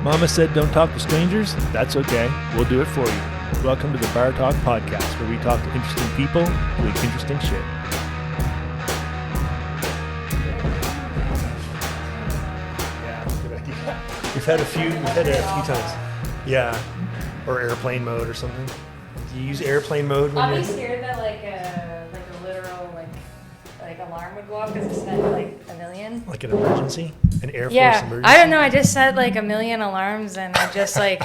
Mama said don't talk to strangers? That's okay. We'll do it for you. Welcome to the Bar Talk Podcast, where we talk to interesting people doing interesting shit. Yeah, good idea. We've had it a few times. Yeah, or airplane mode or something. Do you use airplane mode when I'll you're... be scared that like a literal like alarm would go off because it said like a million. Like an emergency? An Airforce emergency? I don't know. I just set like a million alarms and I just like,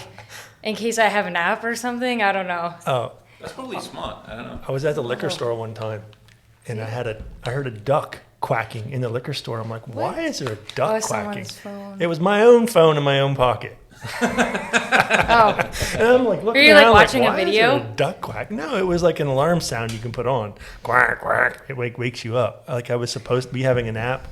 in case I have a nap or something, I don't know. Oh. That's probably smart. I don't know. I was at the liquor store one time and I heard a duck quacking in the liquor store. I'm like, why is there a duck quacking? Phone. It was my own phone in my own pocket. Oh. And I'm like, Were you like watching a why video? is there a duck quack? No, it was like an alarm sound you can put on. Quack, quack. It wakes you up. Like I was supposed to be having a nap,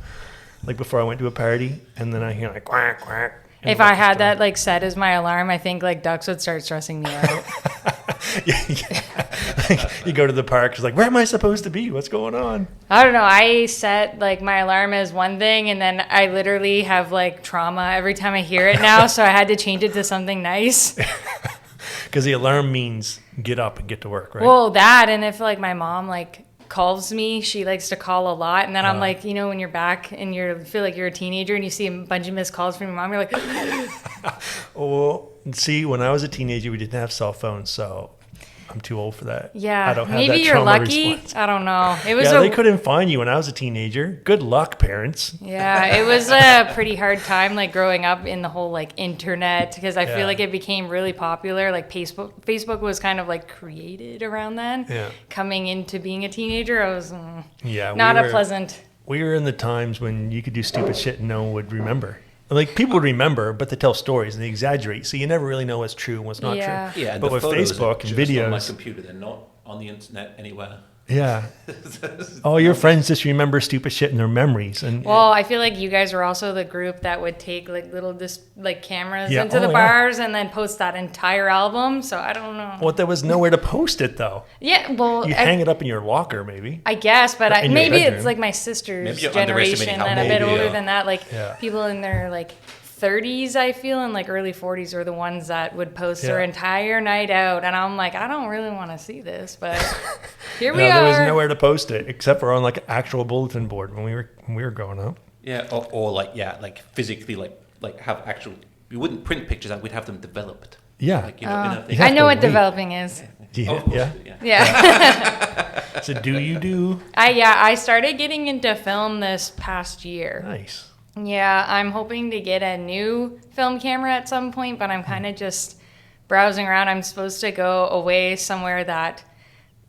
like before I went to a party, and then I hear like quack, quack. If I had that like set as my alarm, I think like ducks would start stressing me out. yeah. Like, you go to the park, it's like, where am I supposed to be? What's going on? I don't know. I set like my alarm as one thing, and then I literally have like trauma every time I hear it now. So I had to change it to something nice. Because the alarm means get up and get to work, right? Well, that, and if like my mom like calls me, she likes to call a lot, and then I'm like, you know, when you're back and you feel like you're a teenager and you see a bunch of missed calls from your mom, you're like, well, see, when I was a teenager, we didn't have cell phones, so I'm too old for that. yeah, I don't have maybe that you're trauma lucky. response. I don't know. It was Yeah, they couldn't find you when I was a teenager. Good luck, parents. yeah, it was a pretty hard time, like growing up in the whole like internet, because I Yeah. feel like it became really popular. Like Facebook was kind of like created around then. Yeah. Coming into being a teenager, I was Yeah, not a pleasant. We were in the times when you could do stupid shit and no one would remember. Like, people would remember, but they tell stories and they exaggerate, so you never really know what's true and what's not Yeah. true. Yeah, and But the with photos Facebook are and just on my videos... computer, they're not on the internet anywhere. Yeah. All your friends just remember stupid shit in their memories. And Well, I feel like you guys were also the group that would take like little cameras Yeah. into Oh, the yeah. bars and then post that entire album. So I don't know. Well, there was nowhere to post it, though. Yeah, well, You hang it up in your locker, maybe. I guess, but in your maybe bedroom. it's like my sister's Maybe you're generation underestimating how and a bit maybe, older yeah. than that. Like Yeah. people in their like 30s, I feel, and like early 40s are the ones that would post their Yeah. entire night out. And I'm like, I don't really want to see this, but here we No, are. there was nowhere to post it except for on like an actual bulletin board when we were growing up. Yeah, or like physically like have actual. We wouldn't print pictures out; we'd have them developed. Yeah. Like, you know, You have I know to what wait. developing is. Yeah. Oh, of course, Yeah. Yeah. So do you do? I started getting into film this past year. Nice. Yeah, I'm hoping to get a new film camera at some point, but I'm kind of just browsing around. I'm supposed to go away somewhere that,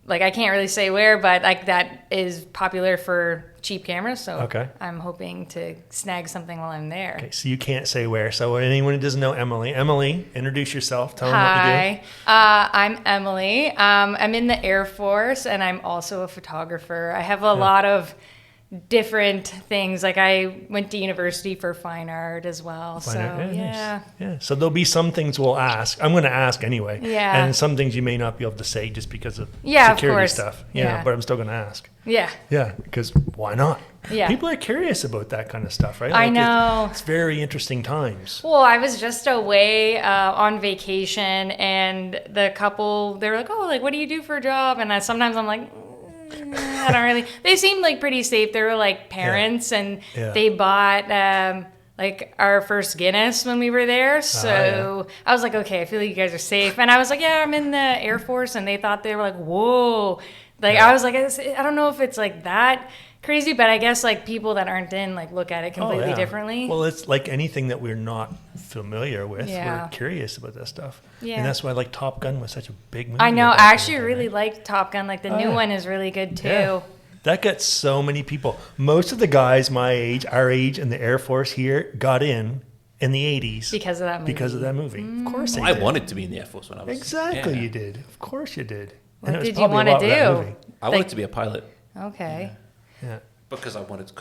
like, I can't really say where, but like that is popular for cheap cameras. So Okay. I'm hoping to snag something while I'm there. Okay, so you can't say where. So anyone who doesn't know Emily, introduce yourself. Tell them Hi, I'm Emily. I'm in the Air Force, and I'm also a photographer. I have a lot of different things. Like I went to university for fine art as well. what you do. So Nice. yeah. Yeah. So there'll be some things we'll ask. I'm going to ask anyway. Yeah. And some things you may not be able to say just because of Yeah, of security course. stuff. Yeah. But I'm still going to ask. Yeah. Yeah, because why not? Yeah. People are curious about that kind of stuff, right? I Like, know. It's very interesting times. Well, I was just away on vacation, and the couple, they were like, oh, like, what do you do for a job? And sometimes I'm like, I don't really. They seemed like pretty safe. They were like parents, and Yeah. they bought like our first Guinness when we were there. So I was like, okay, I feel like you guys are safe. And I was like, yeah, I'm in the Air Force. And they thought, they were like, whoa. Like, I was like, I don't know if it's like that crazy, but I guess like people that aren't in like look at it completely differently. Well, it's like anything that we're not familiar with. Yeah. We're curious about that stuff. Yeah. And that's why like Top Gun was such a big movie. I know. back I in actually the day, really right? liked Top Gun. Like the Oh, new yeah. one is really good too. Yeah. That got so many people. Most of the guys my age, our age, in the Air Force here got in the 80s. Because of that movie. Because of that movie. Of course they I did. wanted to be in the Air Force when I was Exactly, yeah. you did. Of course you did. What And it was did you probably a want to lot of that do? movie. I wanted to be a pilot Okay. Yeah. because I watched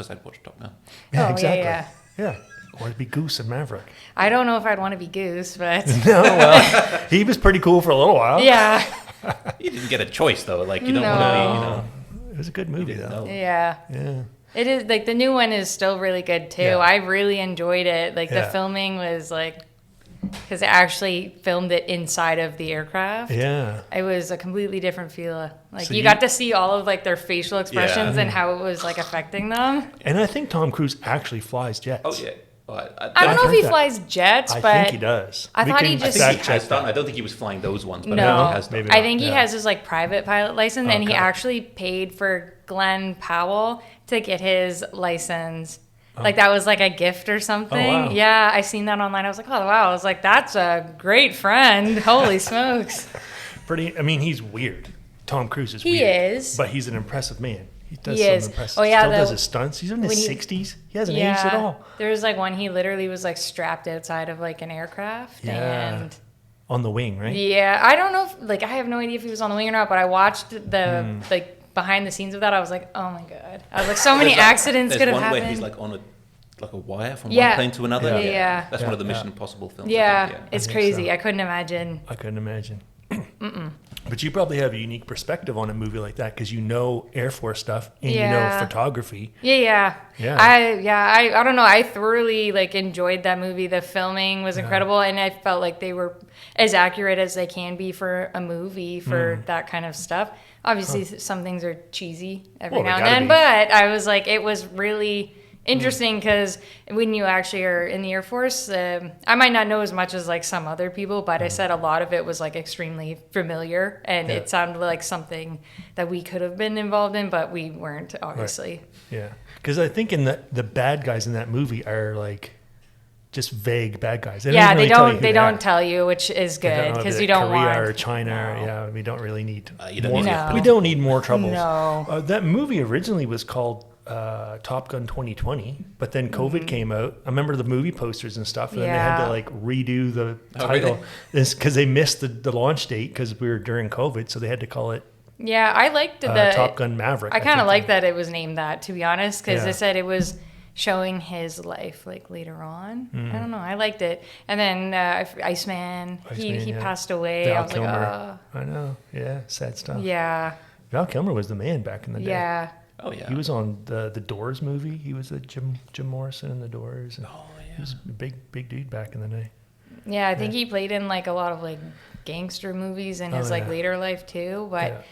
Top Gun. Yeah, Oh, exactly. yeah. Yeah. I wanted to be Goose and Maverick. I don't know if I'd want to be Goose, but No, well, he was pretty cool for a little while. yeah. You didn't get a choice though. Like you don't No. want to be, you know. It was a good movie, didn't though. know. Yeah. Yeah. It is like the new one is still really good too. Yeah. I really enjoyed it. Like Yeah. the filming was like because it actually filmed it inside of the aircraft. Yeah. It was a completely different feel. Like So you you- got to see all of like their facial expressions and how it was like affecting them. And I think Tom Cruise actually flies jets. Oh yeah. Well, I don't I've know if heard he that. fhas jets, I but think he does. I thought he I just- think fact he has check done. that. I don't think he was flying those ones, but I No. think he has done. Maybe I not, think he yeah. has his like private pilot license, and he Okay. actually paid for Glenn Powell to get his license. Oh. Like that was like a gift or something. wow. Yeah, I seen that online. I was like, oh wow. I was like, that's a great friend. Holy smokes. Pretty. I mean, he's weird. Tom Cruise is He weird. is. But he's an impressive man. He does He some is. impressive. Oh, yeah, Still does the- his stunts. He's in when his he- 60s. He hasn't aged at all. There was like one he literally was like strapped outside of like an aircraft. Yeah. And On the wing, right? yeah, I don't know if like I have no idea if he was on the wing or not, but I watched the like behind the scenes of that. I was like, oh my god. I was like, so many There's like- accidents there's could have one happened. where he's like on a wire from Yeah. one plane to another. Yeah. Yeah. That's Yeah. one of the Yeah. Mission Impossible films. I Yeah, think, it's think crazy. so. I couldn't imagine. I couldn't imagine. But you probably have a unique perspective on a movie like that because you know Air Force stuff and you know Yeah. photography. Yeah. Yeah. I don't know. I thoroughly like enjoyed that movie. The filming was incredible, and I felt like they were as accurate as they can be for a movie for that kind of stuff. Obviously, some things are cheesy every Well, they now and gotta then, be. but I was like, it was really interesting because when you actually are in the Air Force, I might not know as much as like some other people, but I said a lot of it was like extremely familiar, and Yeah. it sounded like something that we could have been involved in, but we weren't, obviously. Yeah. Because I think in the bad guys in that movie are like just vague bad guys. They Yeah, don't they really tell you don't. who They they don't are. tell you, which is They don't good know if because they're you don't Korea want. or China. No. Yeah, we don't really need. You don't more, need No. We don't need more troubles. No. That movie originally was called Top Gun 2020, but then COVID came out. I remember the movie posters and stuff, and then they had Mm-hmm. Yeah. to like redo the Oh, title really? because they missed the launch date because we were during COVID, so they had to call it Yeah, I liked the Top Gun Maverick. I kind think. of like that it was named that, to be honest, because Yeah. they said it was showing his life like later on. I don't know. I liked it. And then Iceman, he yeah. passed away. Val I was Kilmer. like, I know. Yeah, sad stuff. yeah, Val Kilmer was the man back in the day. yeah. Oh yeah. He was on the Doors movie. He was a Jim Morrison in the Doors. And Oh he yeah. was a big dude back in the day. Yeah, I think he played in like a lot of like gangster movies in his like yeah. later life too. But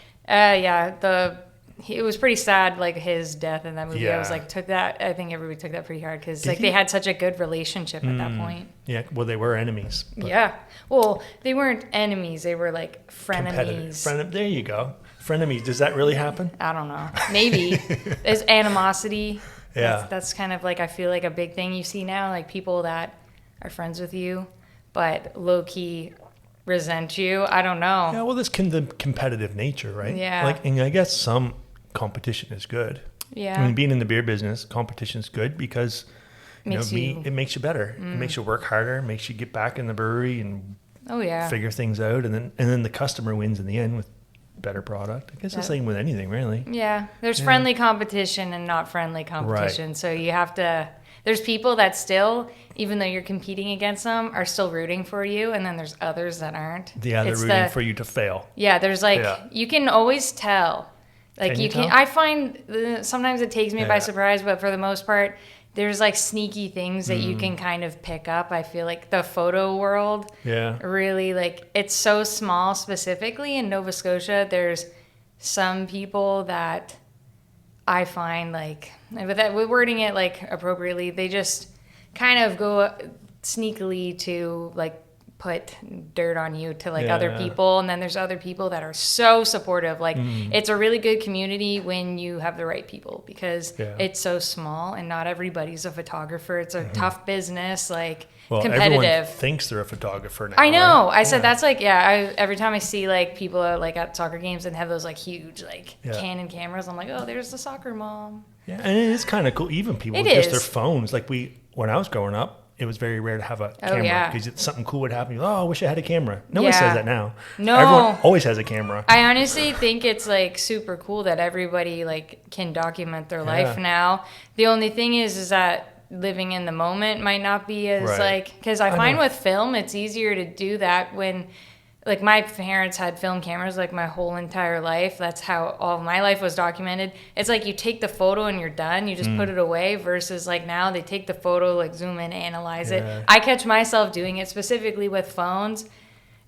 it was pretty sad, like his death in that movie. I was Yeah. like, I think everybody took that pretty hard because Did like he? they had such a good relationship at that point. Yeah, well, they were enemies. but Yeah. Well, they weren't enemies. They were like competitive. frenemies. There you go. Frenemies. Does that really happen? I don't know. Maybe. There's animosity. Yeah. That's kind of like, I feel like a big thing you see now, like people that are friends with you, but low key resent you. I don't know. Yeah, well, this the competitive nature, right? Yeah. Like, and I guess some competition is good. Yeah. I mean, being in the beer business, competition is good because Makes you- it makes you better. It makes you work harder. Makes you get back in the brewery and Oh, yeah. figure things out, and then the customer wins in the end with better product. I guess the Yeah. same with anything, really. Yeah, there's friendly competition and not friendly competition. So you have to. There's people that still, even though you're competing against them, are still rooting for you, and then there's others that aren't. Yeah, they're It's rooting for you to fail. Yeah, there's like Yeah. you can always tell. Like Can you you can. tell? I find sometimes it takes me by Yeah. surprise, but for the most part, there's like sneaky things that you can kind of pick up. I feel like the photo world. Yeah. Really, like it's so small. Specifically in Nova Scotia, there's some people that I find like, with wording it like appropriately, they just kind of go sneakily to like put dirt on you to like other Yeah. people, and then there's other people that are so supportive. Like it's a really good community when you have the right people, because Yeah. it's so small and not everybody's a photographer. It's a tough business, like Well, competitive. everyone thinks they're a photographer now. I know. right? I said that's like, every time I see like people like at soccer games and have those like huge like Yeah. Canon cameras, I'm like, oh, there's the soccer mom. Yeah, and it is kind of cool. Even people It with just is. their phones. Like when I was growing up, it was very rare to have a camera yeah. because something cool would happen. You go, oh, I wish I had a camera. No one Yeah. says that now. No. Everyone always has a camera. I honestly think it's like super cool that everybody like can document their life Yeah. now. The only thing is that living in the moment might not be as Right. like, because I I find know. with film it's easier to do that when like my parents had film cameras like my whole entire life. That's how all of my life was documented. It's like you take the photo and you're done. You just put it away versus like now they take the photo, like zoom in, analyze it. I catch myself doing it specifically with phones.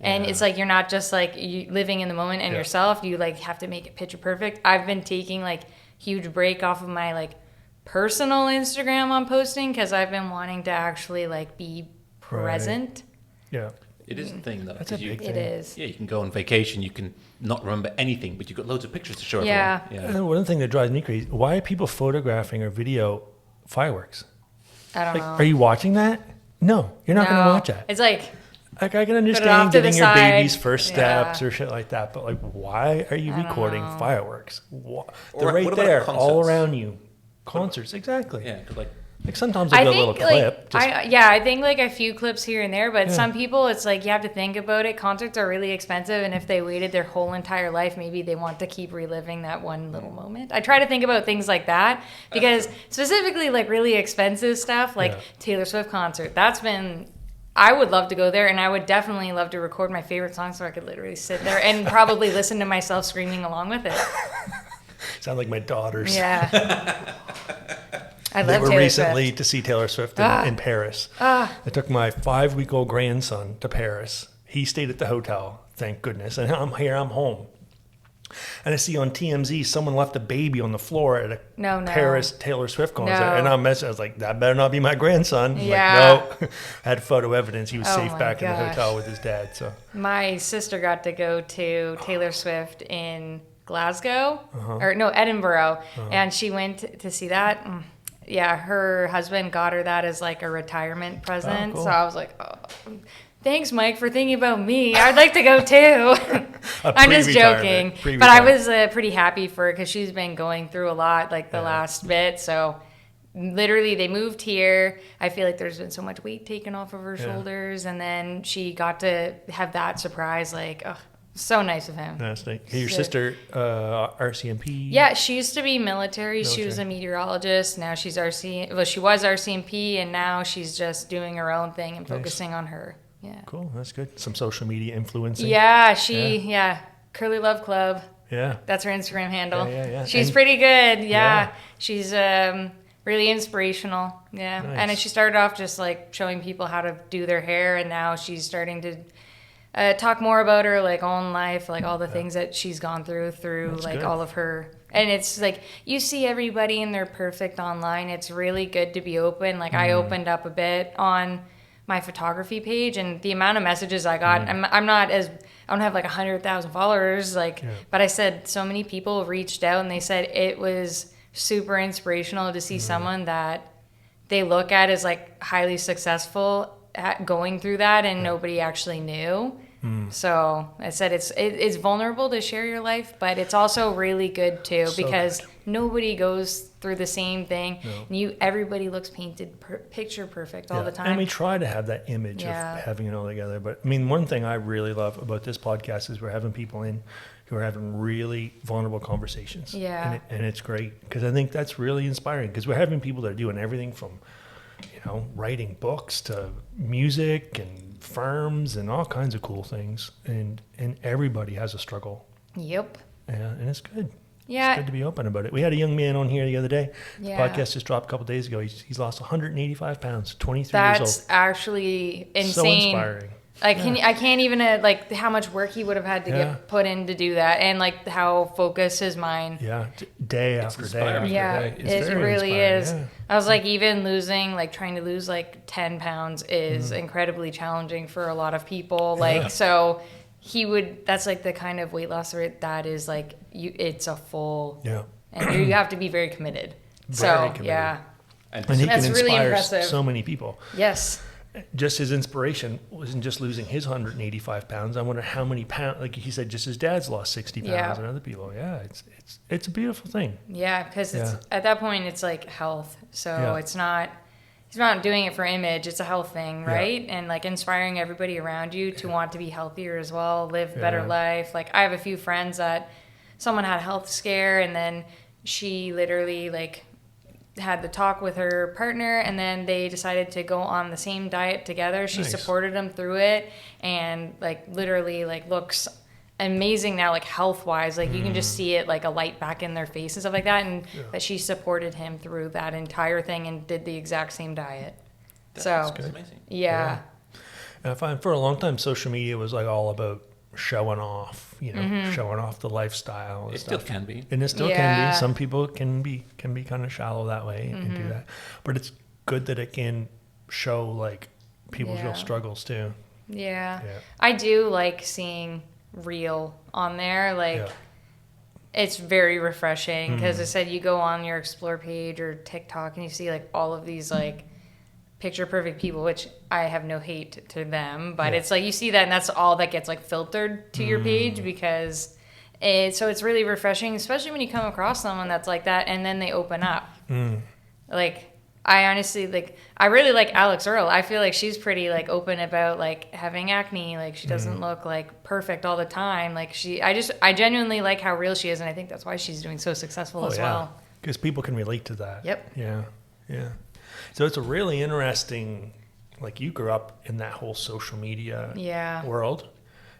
And it's like you're not just like you living in the moment and yourself. You like have to make it picture perfect. I've been taking like huge break off of my like personal Instagram on posting because I've been wanting to actually like be present. Yeah. It is a thing though. That's a big thing. It is. Yeah, you can go on vacation, you can not remember anything, but you've got loads of pictures to show Yeah. everyone. And one thing that drives me crazy, why are people photographing or video fireworks? I don't Like, know. are you watching that? No, you're not going to watch that. It's like Like, I can off understand to the getting your side. baby's first steps Yeah. or shit like that, but like, why are you recording fireworks? They're Or right what about there, all concerts? around you. Concerts, exactly. Yeah, 'cause, like Like sometimes I'll I do a little think like clip. Just, I think like a few clips here and there, but some people it's like you have to think about it. Concerts are really expensive, and if they waited their whole entire life, maybe they want to keep reliving that one little moment. I try to think about things like that because specifically like really expensive stuff like Taylor Swift concert. I would love to go there, and I would definitely love to record my favorite song so I could literally sit there and probably listen to myself screaming along with it. sound like my daughters. Yeah. I They love were Taylor recently Swift. to see Taylor Swift in Paris. I took my 5-week-old grandson to Paris. He stayed at the hotel, thank goodness. And I'm here, I'm home. And I see on TMZ someone left a baby on the floor at a No. Paris Taylor Swift concert. No. And I'm messing. I was like, that better not be my grandson. I'm Yeah. like, no. I had photo evidence. He was Oh safe my back in the gosh. hotel with his dad. So My sister got to go to Taylor Swift in Glasgow, Uh-huh. or no, Edinburgh, and she went to see that. Yeah, her husband got her that as like a retirement present. cool. So I was like, oh, thanks, Mike, for thinking about me. I'd like to go too. I'm just joking. Pre-retirement. But I was pretty happy for her because she's been going through a lot like the last bit. So literally they moved here. I feel like there's been so much weight taken off of her shoulders. And then she got to have that surprise. Like, oh, so nice of him. That's nice. Hey, your Sick. sister, RCMP? Yeah, she used to be military. She was a meteorologist. Now she's RC. Well, she was RCMP, and now she's just doing her own thing and focusing on her. Yeah. Cool. That's good. Some social media influencing. Yeah, Curly Love Club. Yeah. That's her Instagram handle. Yeah. She's And- pretty good. Yeah. Yeah. She's really inspirational. Yeah. Nice. And then she started off just like showing people how to do their hair, and now she's starting to talk more about her like own life, like all the things that she's gone through That's like good. all of her. And it's like you see everybody and they're perfect online. It's really good to be open. Like I opened up a bit on my photography page, and the amount of messages I got. I'm not as I don't have like 100,000 followers, like, but I said so many people reached out and they said it was super inspirational to see someone that they look at as like highly successful at going through that and nobody actually knew. So I said it's vulnerable to share your life, but it's also really good too So because good. nobody goes through the same thing. No. Everybody looks painted picture perfect all the time. And we try to have that image Yeah. of having it all together. But I mean, one thing I really love about this podcast is we're having people in who are having really vulnerable conversations. Yeah. And it's great because I think that's really inspiring because we're having people that are doing everything from, writing books to music and firms and all kinds of cool things. And everybody has a struggle. Yep. Yeah, and it's good. Yeah. It's good to be open about it. We had a young man on here the other day. Yeah. The podcast just dropped a couple days ago. He's lost 185 pounds, 23 years old. That's actually insane. So inspiring. I can't even like how much work he would have had to Yeah. get put in to do that, and like how focused his mind. Yeah, day after day after inspiring. Yeah, day. It's it very really inspiring, is. yeah. I was like, even trying to lose like 10 pounds is incredibly challenging for a lot of people. Like, so that's like the kind of weight loss rate that is like, it's a full, Yeah. and you have to be very committed. Very So, committed. yeah. And And he That's can really inspire impressive. so many people. Yes. Just his inspiration wasn't just losing his 185 pounds. I wonder how many pounds, like he said, just his dad's lost 60 pounds Yeah. and other people. Yeah, it's a beautiful thing. Yeah, because Yeah. at that point it's like health. So Yeah. he's not doing it for image. It's a health thing, Yeah. right? And like inspiring everybody around you to want to be healthier as well, live a better Yeah. life. Like I have a few friends that someone had a health scare, and then she literally like had the talk with her partner, and then they decided to go on the same diet together. She Nice. supported them through it, and like literally like looks amazing now, like health wise. Like you can just see it like a light back in their face and stuff like that. And that she supported him through that entire thing and did the exact same diet. That's So amazing. yeah. And I find for a long time, social media was like all about showing off, showing off the lifestyle. And It stuff. still can be. And it still can Yeah. be. Some people can be kind of shallow that way and do that. But it's good that it can show like people's Yeah. real struggles too. Yeah. Yeah. I do like seeing real on there. Like Yeah. it's very refreshing because I said you go on your explore page or TikTok and you see like all of these like picture perfect people, which I have no hate to them, but Yeah. it's like you see that and that's all that gets like filtered to your page because it's really refreshing, especially when you come across someone that's like that and then they open up. Like I honestly like I really like Alex Earl. I feel like she's pretty like open about like having acne. Like she doesn't look like perfect all the time. Like I genuinely like how real she is, and I think that's why she's doing so successful as well. Because people can relate to that. Yep. Yeah. Yeah. So it's a really interesting, like you grew up in that whole social media Yeah. world.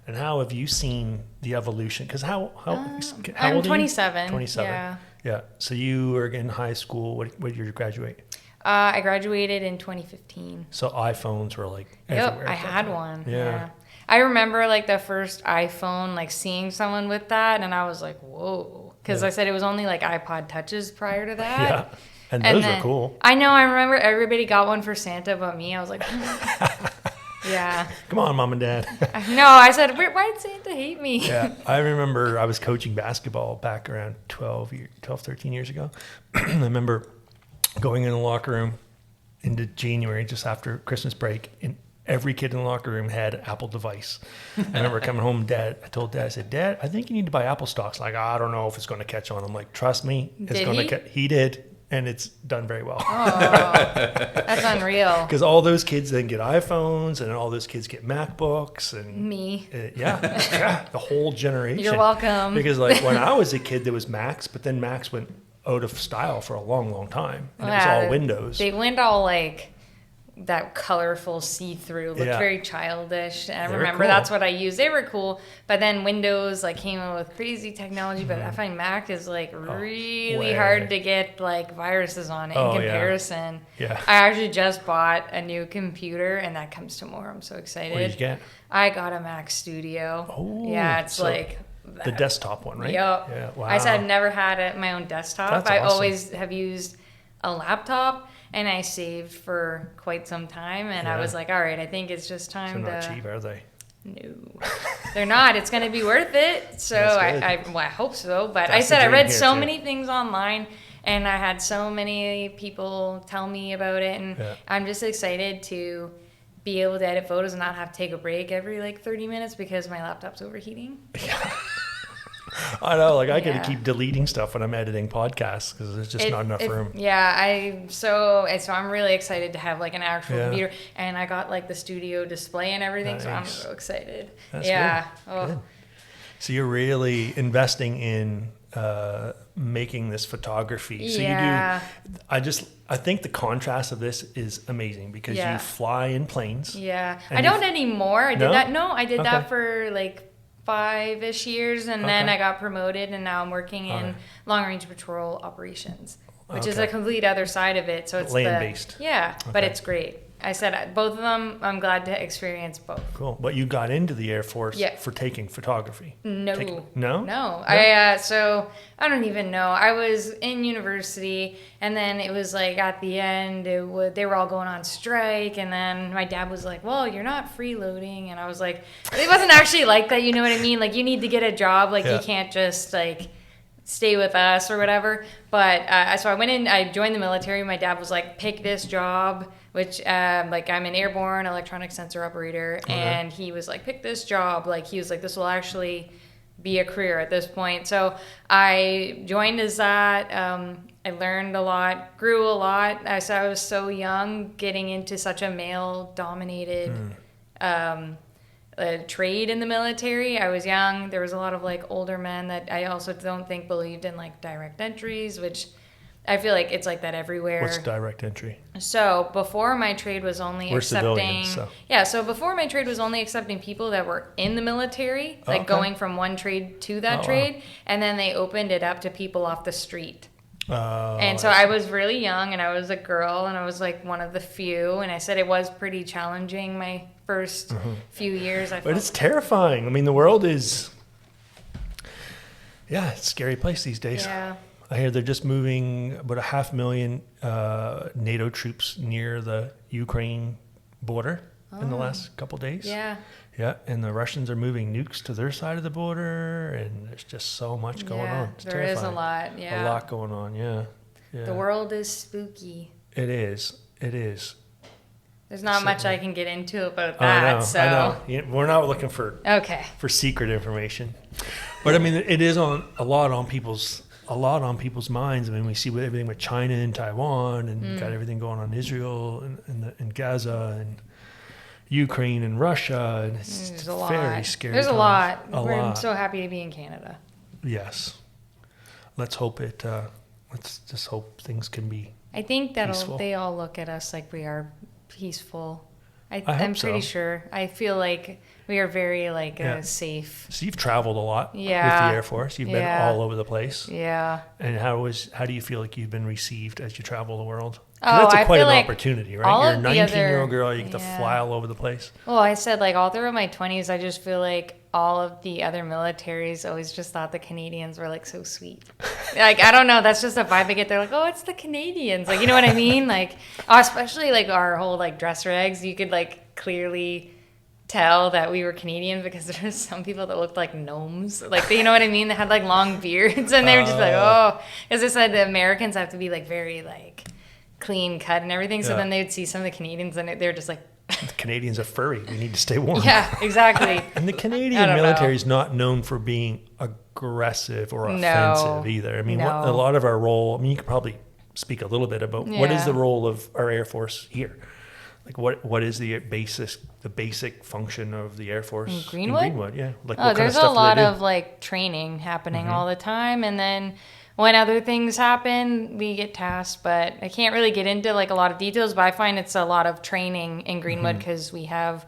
And how have you seen the evolution? Because how I'm old are you? 27. 27. Yeah. Yeah. So you were in high school. What year did you graduate? I graduated in 2015. So iPhones were like Yep, everywhere. I at that had time. one. Yeah. I remember like the first iPhone, like seeing someone with that, and I was like, whoa. Because Yeah. I said it was only like iPod touches prior to that. Yeah. And those then- were cool. I know. I remember everybody got one for Santa but me. I was like, yeah. Come on, mom and dad. No, I said, why did Santa hate me? Yeah, I remember I was coaching basketball back around 12, 13 years ago. I remember going in the locker room into January, just after Christmas break, and every kid in the locker room had an Apple device. I remember coming home, I told Dad, I said, Dad, I think you need to buy Apple stocks. Like, I don't know if it's going to catch on. I'm like, trust me, it's Did going he? to catch. He did, and it's done very well. That's unreal. Because all those kids then get iPhones, and all those kids get MacBooks, and Me. yeah, the whole generation. You're welcome. Because like when I was a kid, there was Macs, but then Macs went out of style for a long, long time, and it was all Windows. They went all like that colorful see-through, looked Yeah. very childish. And I They were remember cool. that's what I used. They were cool, but then Windows like came out with crazy technology. But I find Mac is like really way. hard to get like viruses on it Oh, in yeah. comparison. Yeah. I actually just bought a new computer, and that comes tomorrow. I'm so excited. What did you get? I got a Mac Studio. Oh, yeah, it's so like The desktop one, right? Yep. Yeah. Wow. I said I've never had my own desktop. That's I awesome. always have used a laptop, and I saved for quite some time. And I Yeah. was like, all right, I think it's just They're time not to. cheap, are they? No, they're not. It's going to be worth it. So That's good. I hope so. But That's I the said I dream read here, so too. many things online, and I had so many people tell me about it, and Yeah. I'm just excited to be able to edit photos and not have to take a break every like 30 minutes because my laptop's overheating. I know. Like I got Yeah. to keep deleting stuff when I'm editing podcasts because there's just not enough room. Yeah, so I'm really excited to have like an actual Yeah. computer, and I got like the studio display and everything, so I'm Nice. so excited. That's yeah. good. Oh. Good. So you're really investing in making this photography. So Yeah. you do. I think the contrast of this is amazing because Yeah. you fly in planes. Yeah, And I don't anymore. I did No? that. No, I did Okay. that for like 5-ish years, and then Okay. I got promoted, and now I'm working in Alright. long range patrol operations, which is Okay. a complete other side of it. So it's Land-based. Yeah, but Okay. it's great. I said both of them. I'm glad to experience both. Cool. But you got into the Air Force Yeah. for taking photography. No. No? No. I don't even know. I was in university, and then it was like at the end, they were all going on strike, and then my dad was like, well, you're not freeloading. And I was like, it wasn't actually like that. You know what I mean? Like, you need to get a job. Like, Yeah. you can't just like stay with us or whatever. But so I went in, I joined the military. My dad was like, pick this job, which like I'm an airborne electronic sensor operator. And he was like, pick this job. Like, he was like, this will actually be a career at this point. So I joined as that. I learned a lot, grew a lot. I was so young, getting into such a male-dominated trade in the military. I was young. There was a lot of like older men that I also don't think believed in like direct entries, which I feel like it's like that everywhere. What's direct entry? So before my trade was only We're accepting, civilians, so. yeah. So before my trade was only accepting people that were in the military, like Okay. going from one trade to that Oh, wow. trade, and then they opened it up to people off the street. Oh, And so I was really young, and I was a girl, and I was like one of the few. And I said it was pretty challenging my first few years. I But felt it's terrifying. I mean, the world is, it's a scary place these days. yeah. I hear they're just moving about 500,000 NATO troops near the Ukraine border in the last couple days. Yeah. Yeah, and the Russians are moving nukes to their side of the border, and there's just so much going Yeah, on. It's there is a terrifying. lot. Yeah. A lot going on, yeah. The world is spooky. It is. It is. There's not much I can get into about I that. know. so I know. Yeah, we're not looking for okay. secret information, but I mean, it is on a lot on people's minds. I mean, we see everything with China and Taiwan, and Mm. got everything going on Israel and Gaza and Ukraine and Russia, and it's There's a a lot. very scary. There's a times. lot. A We're lot. so happy to be in Canada. Yes. Let's hope it. Let's just hope things can be. I think Peaceful. they all look at us like we are peaceful. hope I'm pretty so. sure. I feel like we are very Yeah. safe. So you've traveled a lot Yeah. with the Air Force. You've been Yeah. all over the place. Yeah. And how do you feel like you've been received as you travel the world? 'Cause Oh, that's I quite feel an like opportunity, right? all You're a of the 19-year-old other- girl. You get to yeah. fly all over the place. Well, I said like all through my 20s, I just feel like all of the other militaries always just thought the Canadians were like so sweet. Like, I don't know. That's just a vibe I get. They're like, oh, it's the Canadians. Like, you know what I mean? Like, especially like our whole like dress rags, you could like clearly tell that we were Canadian because there were some people that looked like gnomes. Like, you know what I mean? They had like long beards and they were just like, oh, because they said the Americans have to be like very like clean cut and everything. So Yeah. then they would see some of the Canadians and they're just like, The Canadians are furry. We need to stay warm. yeah, exactly. And the I Canadian don't military know. is not known for being aggressive or No. offensive either. I mean, No. a lot of our role, I mean, you could probably speak a little bit about what is Yeah. the role of our Air Force here? Like what is the basic function of the Air Force In Greenwood? Yeah. Like Oh, what kind there's of stuff a do they lot do? of like training happening all the time, and then when other things happen, we get tasked. But I can't really get into like a lot of details. But I find it's a lot of training in Greenwood because we have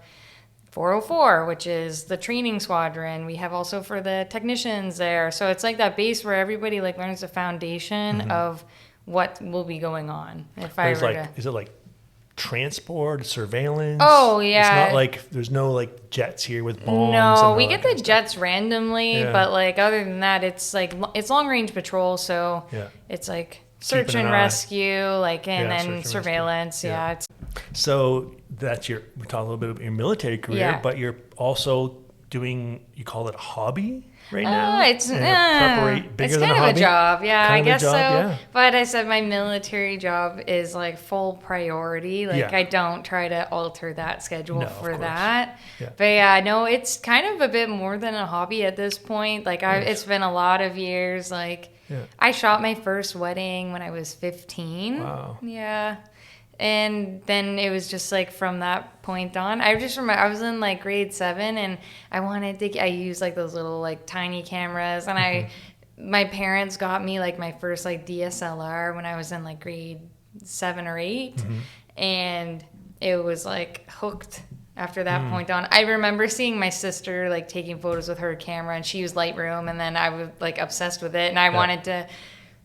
404, which is the training squadron. We have also for the technicians there, so it's like that base where everybody like learns the foundation of what will be going on. If I There's were like, to, is it like transport, surveillance? Oh, It's yeah. not like there's no like jets here with bombs. no, and we all get that the kind of jets randomly, Yeah. but like other than that, it's like it's long range patrol, so Yeah. it's like search Keeping and an eye. rescue, like and Yeah, search then and surveillance. rescue. Yeah, Yeah. it's stuff. So that's we talked a little bit about your military career, Yeah. but you're also doing, you call it a hobby right now? it's And bigger it's than kind a of hobby? a job. Yeah, Kind I of a guess job, so. yeah. But I said my military job is like full priority. Like Yeah. I don't try to alter that schedule No, of for course. that. Yeah. But yeah, no, it's kind of a bit more than a hobby at this point. Like it's been a lot of years. Like Yeah. I shot my first wedding when I was 15. Wow. Yeah. And then it was just like from that point on, I just remember I was in like grade 7 and I used like those little like tiny cameras and my parents got me like my first like DSLR when I was in like grade 7 or 8 and it was like hooked after that point on. I remember seeing my sister like taking photos with her camera and she used Lightroom and then I was like obsessed with it and I wanted to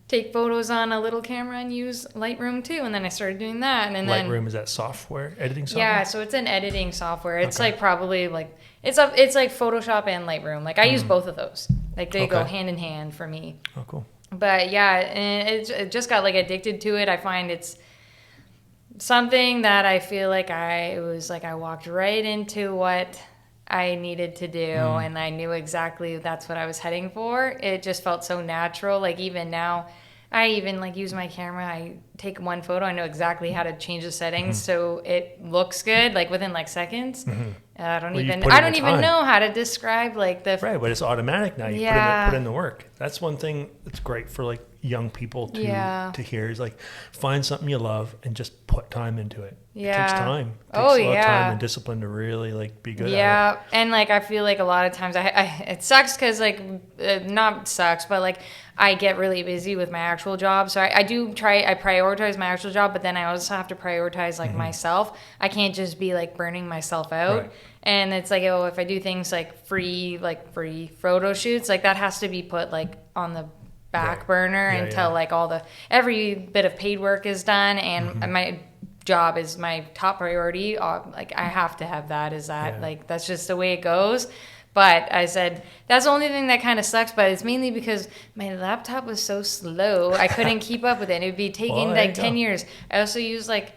take photos on a little camera and use Lightroom too. And then I started doing that. And then Lightroom, is that software, editing software? yeah, so it's an editing software. It's Okay. like probably like it's like Photoshop and Lightroom. Like I use both of those. Like they go Okay. hand in hand for me. Oh, cool. But yeah, and it just got like addicted to it. I find it's something that I feel like I walked right into what I needed to do and I knew exactly that's what I was heading for. It just felt so natural. Like even now, I even like use my camera. I take one photo. I know exactly how to change the settings so it looks good, like within like seconds. I don't Well, you've even put I in don't the even time. know how to describe like the Right, but it's automatic now. You Yeah. put in the work. That's one thing that's great for like young people to Yeah. to hear is like find something you love and just put time into it. It takes Yeah. time. It takes Oh, a lot of yeah. time and discipline to really like be good at it. Yeah, and like I feel like a lot of times I it sucks because like not sucks, but like I get really busy with my actual job. So I prioritize my actual job, but then I also have to prioritize like myself. I can't just be like burning myself out. Right. And it's like, oh, if I do things like free photo shoots, like that has to be put like on the back Right. burner Yeah, until yeah. like every bit of paid work is done, and my job is my top priority. Like I have to have that. Is that Yeah. like that's just the way it goes. But I said that's the only thing that kind of sucks. But it's mainly because my laptop was so slow. I couldn't keep up with it. It'd be taking Well, there like you 10 go. years. I also use like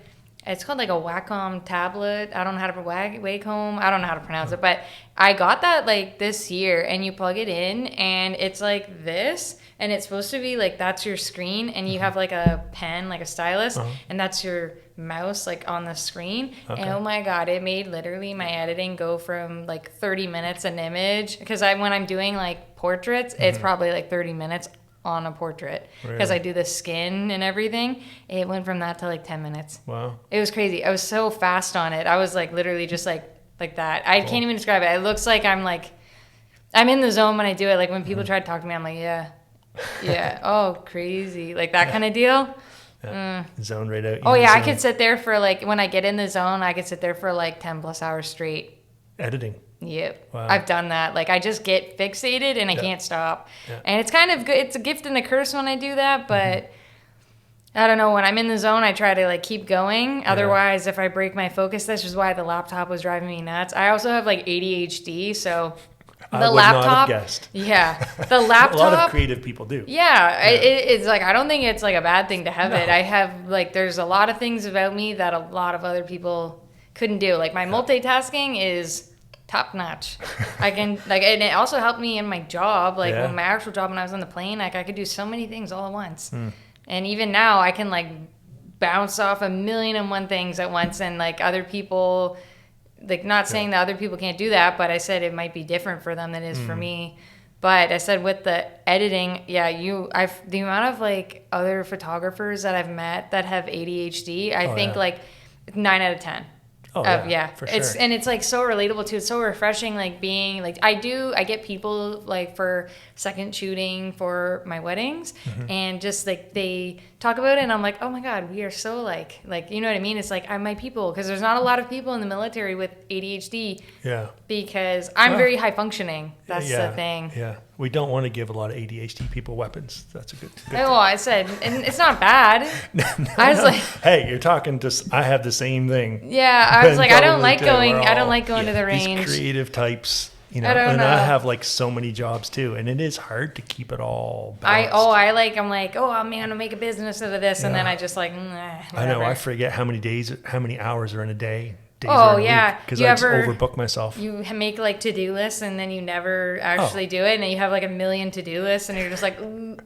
it's called like a Wacom tablet. I don't know how to Wacom. I don't know how to pronounce it, but I got that like this year, and you plug it in, and it's like this, and it's supposed to be like that's your screen, and you have like a pen, like a stylus, and that's your mouse like on the screen. Okay. And oh my god, it made literally my editing go from like 30 minutes an image, because when I'm doing like portraits, it's probably like 30 minutes on a portrait because Really? I do the skin and everything. It went from that to like 10 minutes. Wow. It was crazy. I was so fast on it. I was like literally just like that. I can't even describe it. It looks like I'm in the zone when I do it. Like when people try to talk to me, I'm like, yeah, oh, crazy, like that kind of deal. Zone right out. Oh in the yeah, I zone. could sit there for like when I get in the zone, I could sit there for like 10 plus hours straight. Editing. Yep. Wow. I've done that. Like I just get fixated and I can't stop. Yeah. And it's kind of good. It's a gift and a curse when I do that, but I don't know, when I'm in the zone, I try to like keep going. Otherwise, if I break my focus, this is why the laptop was driving me nuts. I also have like ADHD, so the I would laptop, not have guessed. yeah, the laptop. A lot of creative people do. Yeah, it's like I don't think it's like a bad thing to have No. it. I have like there's a lot of things about me that a lot of other people couldn't do. Like my multitasking is top notch. I can like, and it also helped me in my job. Like Yeah. when my actual job when I was on the plane, like I could do so many things all at once. And even now, I can like bounce off a million and one things at once, and like other people. Like not saying that other people can't do that, but I said it might be different for them than it is for me. But I said with the editing, the amount of like other photographers that I've met that have ADHD, I think yeah. like 9 out of 10. Oh, for It's sure. and it's like so relatable too. It's so refreshing, like being like I get people like for second shooting for my weddings, and just like they talk about it, and I'm like, oh my god, we are so like you know what I mean? It's like I'm my people, because there's not a lot of people in the military with ADHD, Yeah. because I'm Well, very high functioning. That's yeah, the thing. Yeah. We don't want to give a lot of ADHD people weapons. That's a good Well, I said, and it's not bad. I was like, hey, you're talking to. I have the same thing. yeah, I was And like, I don't probably like too. going. We're I don't all- like going to the These range. creative types, you know, I don't and know. I have like so many jobs too, and it is hard to keep it all balanced. I'm like, oh, I'm gonna make a business out of this, and then Yeah. I just like, I know. whatever. I forget how many hours are in a day. Days Oh, are in a yeah. Because You I just ever- overbook myself. You make like to-do lists, and then you never Oh. actually do it, and then you have like a million to-do lists, and you're just like, ooh.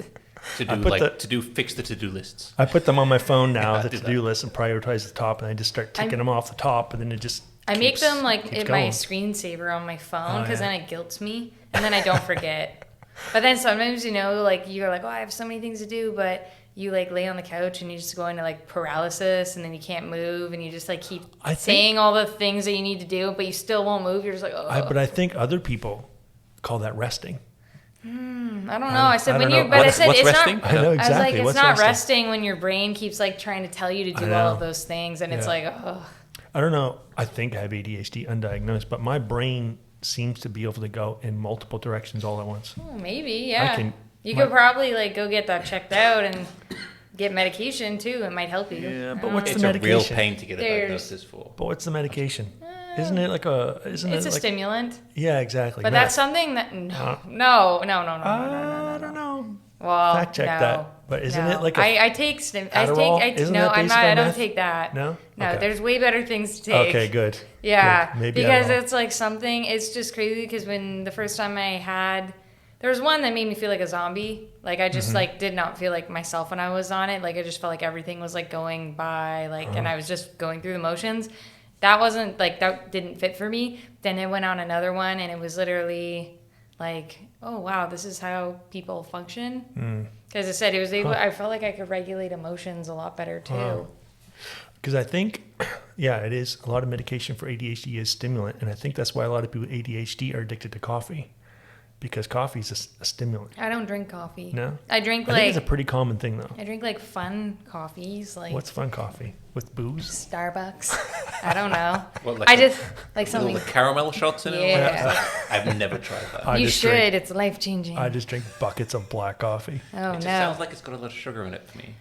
Fix the to-do lists. I put them on my phone now, Yeah, the do to-do list, and prioritize the top, and I just start ticking them off the top, and then it just. I make keeps- them like keeps in my going. screensaver on my phone, Oh, because yeah. then it guilts me, and then I don't forget. But then sometimes, you know, like you're like, oh, I have so many things to do, but you like lay on the couch and you just go into like paralysis, and then you can't move, and you just like keep I think- saying all the things that you need to do, but you still won't move. You're just like, oh. But I think other people call that resting. I don't know. I said I when don't you, know. but I What's said it's resting? not. I know I exactly. was like, it's What's not resting? resting when your brain keeps like trying to tell you to do I all know. of those things, and it's Yeah. like, oh. I don't know. I think I have ADHD undiagnosed, but my brain seems to be able to go in multiple directions all at once. Oh, maybe, yeah. can- You my- could probably like go get that checked out and get medication too. It might help you. Yeah, but I what's don't It's the a real medication? pain to get a There's- diagnosis for. But what's the medication? Isn't it like a? Isn't know. It's it a like? stimulant, Yeah, exactly. but meth. that's something that no. I don't know. Well, Fact check no, that. But isn't no. it like a I take stim. Adderall? I Isn't no. that I'm not. basically I don't meth? take that. No? No, Okay. there's way better things to take. Okay, good. Yeah, Good. Maybe because Adderall. it's like something. It's just crazy because when the first time I had, there was one that made me feel like a zombie. Like I just like did not feel like myself when I was on it. Like I just felt like everything was like going by, like, and I was just going through the motions. That wasn't like that didn't fit for me. Then I went on another one, and it was literally like, oh wow, this is how people function. Because I said it was able. I felt like I could regulate emotions a lot better too. Because I think, yeah, it is. A lot of medication for ADHD is stimulant. And I think that's why a lot of people with ADHD are addicted to coffee. Because coffee is a stimulant. I don't drink coffee. No? I drink I think it's a pretty common thing, though. I drink like fun coffees, like What's fun coffee? With booze? Starbucks. I don't know. What, like I a- just like Little something. the caramel shots in it. Yeah. I've never tried that. I You just should. drink- It's life changing. I just drink buckets of black coffee. Oh It just no. sounds like it's got a lot of sugar in it for me.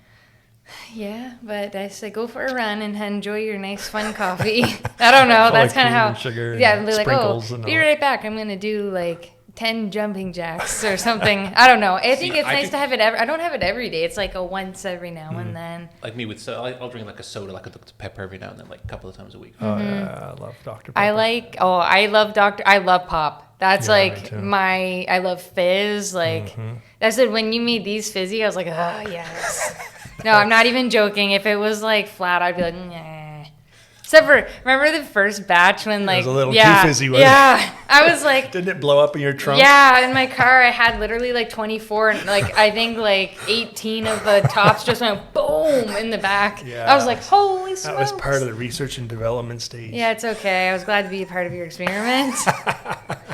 Yeah, but I say go for a run and enjoy your nice fun coffee. I don't know. Full That's of kind of cream how. and sugar Yeah, and be like, oh, sprinkles and be all. right back. I'm gonna do like 10 jumping jacks or something. I don't know. I think See, it's I nice think- to have it. I don't have it every day. It's like a once every now and then. Like me with soda, I'll drink like a soda, like a Dr. Pepper every now and then, like a couple of times a week. Oh, yeah, I love Dr. Pepper. I like. Oh, I love I love pop. That's Yeah, me like too. my. I love fizz. Like that's it. When you made these fizzy, I was like, oh yes. No, I'm not even joking. If it was like flat, I'd be like, nah. Except for remember the first batch when like was a little too yeah, fizzy, wasn't it? yeah. I was like, Didn't it blow up in your trunk? yeah. In my car, I had literally like 24, and like I think like 18 of the tops just went boom in the back. Yeah. I was like, holy smokes. That was part of the research and development stage. Yeah, it's okay. I was glad to be a part of your experiment.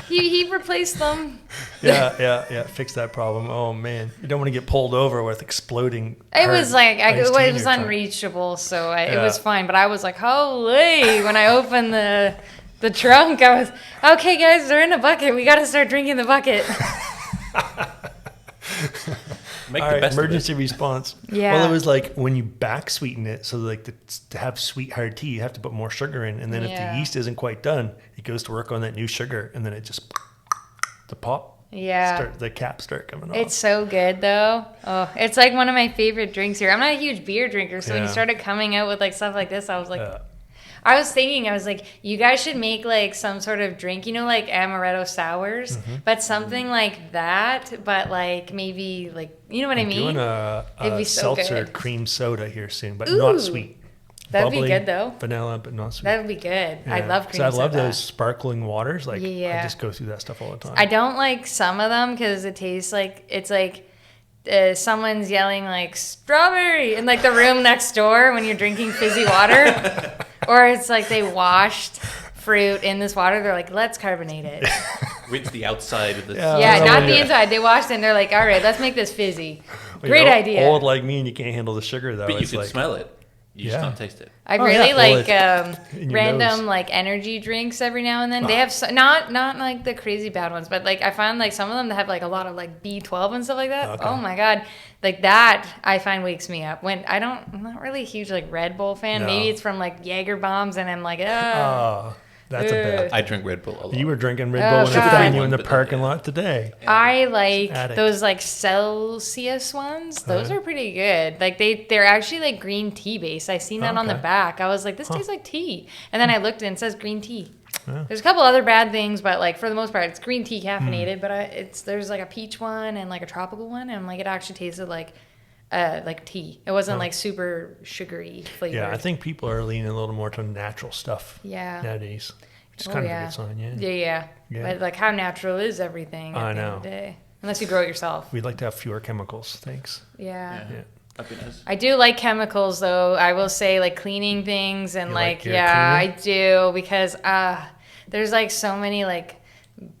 he replaced them. Yeah. Fix that problem. Oh, man. You don't want to get pulled over with exploding. It was like iced tea in it was your trunk. unreachable, so it Yeah. was fine. But I was like, holy! When I opened the trunk, I was okay, guys. They're in a bucket. We got to start drinking the bucket. Make All the right, best emergency response. Yeah. Well, it was like when you back sweeten it, so like to have sweet hard tea, you have to put more sugar in, and then if Yeah. the yeast isn't quite done, it goes to work on that new sugar, and then it just the pop. Yeah. The caps start coming off. It's so good though. Oh, it's like one of my favorite drinks here. I'm not a huge beer drinker, so when you Yeah. started coming out with like stuff like this, I was like, Yeah. I was thinking, I was like, you guys should make like some sort of drink, you know, like amaretto sours, but something like that, but like maybe like, you know what I mean? Doing a It'd be so seltzer good. cream soda here soon, but Ooh. not sweet. That'd be Bubbly, good though. Vanilla, but not sweet. That would be good. I Yeah. love cream So I love soda. those sparkling waters. Like Yeah. I just go through that stuff all the time. I don't like some of them because it tastes like it's like someone's yelling like strawberry in like the room next door when you're drinking fizzy water, or it's like they washed fruit in this water. They're like, let's carbonate it. Rinse the outside of the. Yeah. Yeah, Oh, not yeah. the inside. They washed it and they're like, all right, let's make this fizzy. When Great you're idea. Old like me, and you can't handle the sugar though. But you It's can like, smell it. You Yeah. just don't taste it. I Oh, really yeah. Well, like in your random nose. like energy drinks every now and then. They have not like the crazy bad ones, but like I find like some of them that have like a lot of like B12 and stuff like that. Okay. Oh my god, like that I find wakes me up. When I'm not really a huge like Red Bull fan. No. Maybe it's from like Jaeger bombs, and I'm like, Oh, that's a bad. I drink Red Bull a lot. You were drinking Red Oh, Bull when I God. found you in the But then, parking yeah. lot today. I like Addict. those like Celsius ones. Those are pretty good. Like they're actually like green tea based. I seen that on the Okay. back. I was like, this tastes like tea. And then I looked and it says green tea. Yeah. There's a couple other bad things, but like for the most part, it's green tea caffeinated. Hmm. But there's like a peach one and like a tropical one, and like it actually tasted like tea. It wasn't like super sugary flavored. Yeah, I think people are leaning a little more to natural stuff Yeah. nowadays, which is Oh, kind yeah. of a good sign. Yeah. Yeah. Yeah. But like how natural is everything at I the end know. of the day? Unless you grow it yourself. We'd like to have fewer chemicals. Thanks. Yeah. Yeah. That'd be nice. I do like chemicals though. I will say like cleaning things and You like like your yeah, I cleaner? do because there's like so many like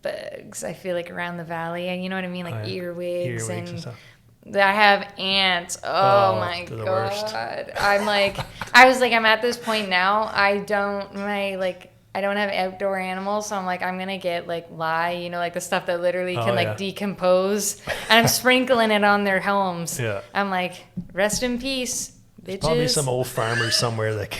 bugs I feel like around the valley, and you know what I mean, like Oh, yeah. earwigs, Earwigs and and stuff. I have ants. Oh, Oh, my they're the worst. god. I'm like I was like I'm at this point now. I don't have outdoor animals, so I'm like I'm gonna get like lye, you know, like the stuff that literally Oh, can like yeah. decompose, and I'm sprinkling it on their homes. Yeah. I'm like, rest in peace, bitches. Probably some old farmers somewhere that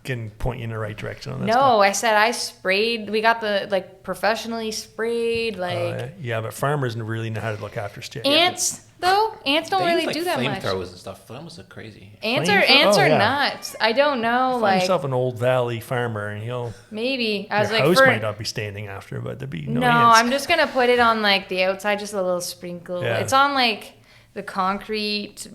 can point you in the right direction on that No, stuff. I said I sprayed. We got the like professionally sprayed like Yeah, but farmers really know how to look after stuff. ants. Though ants don't They really use, like, do that much. flamethrowers and stuff. That was crazy. Ants Flamethrower? Oh, are yeah. nuts. I don't know. Find Like yourself an old valley farmer, and he'll maybe I was your like house for might not be standing after, but there'd be no, no. ants. I'm just gonna put it on like the outside, just a little sprinkle. Yeah. It's on like the concrete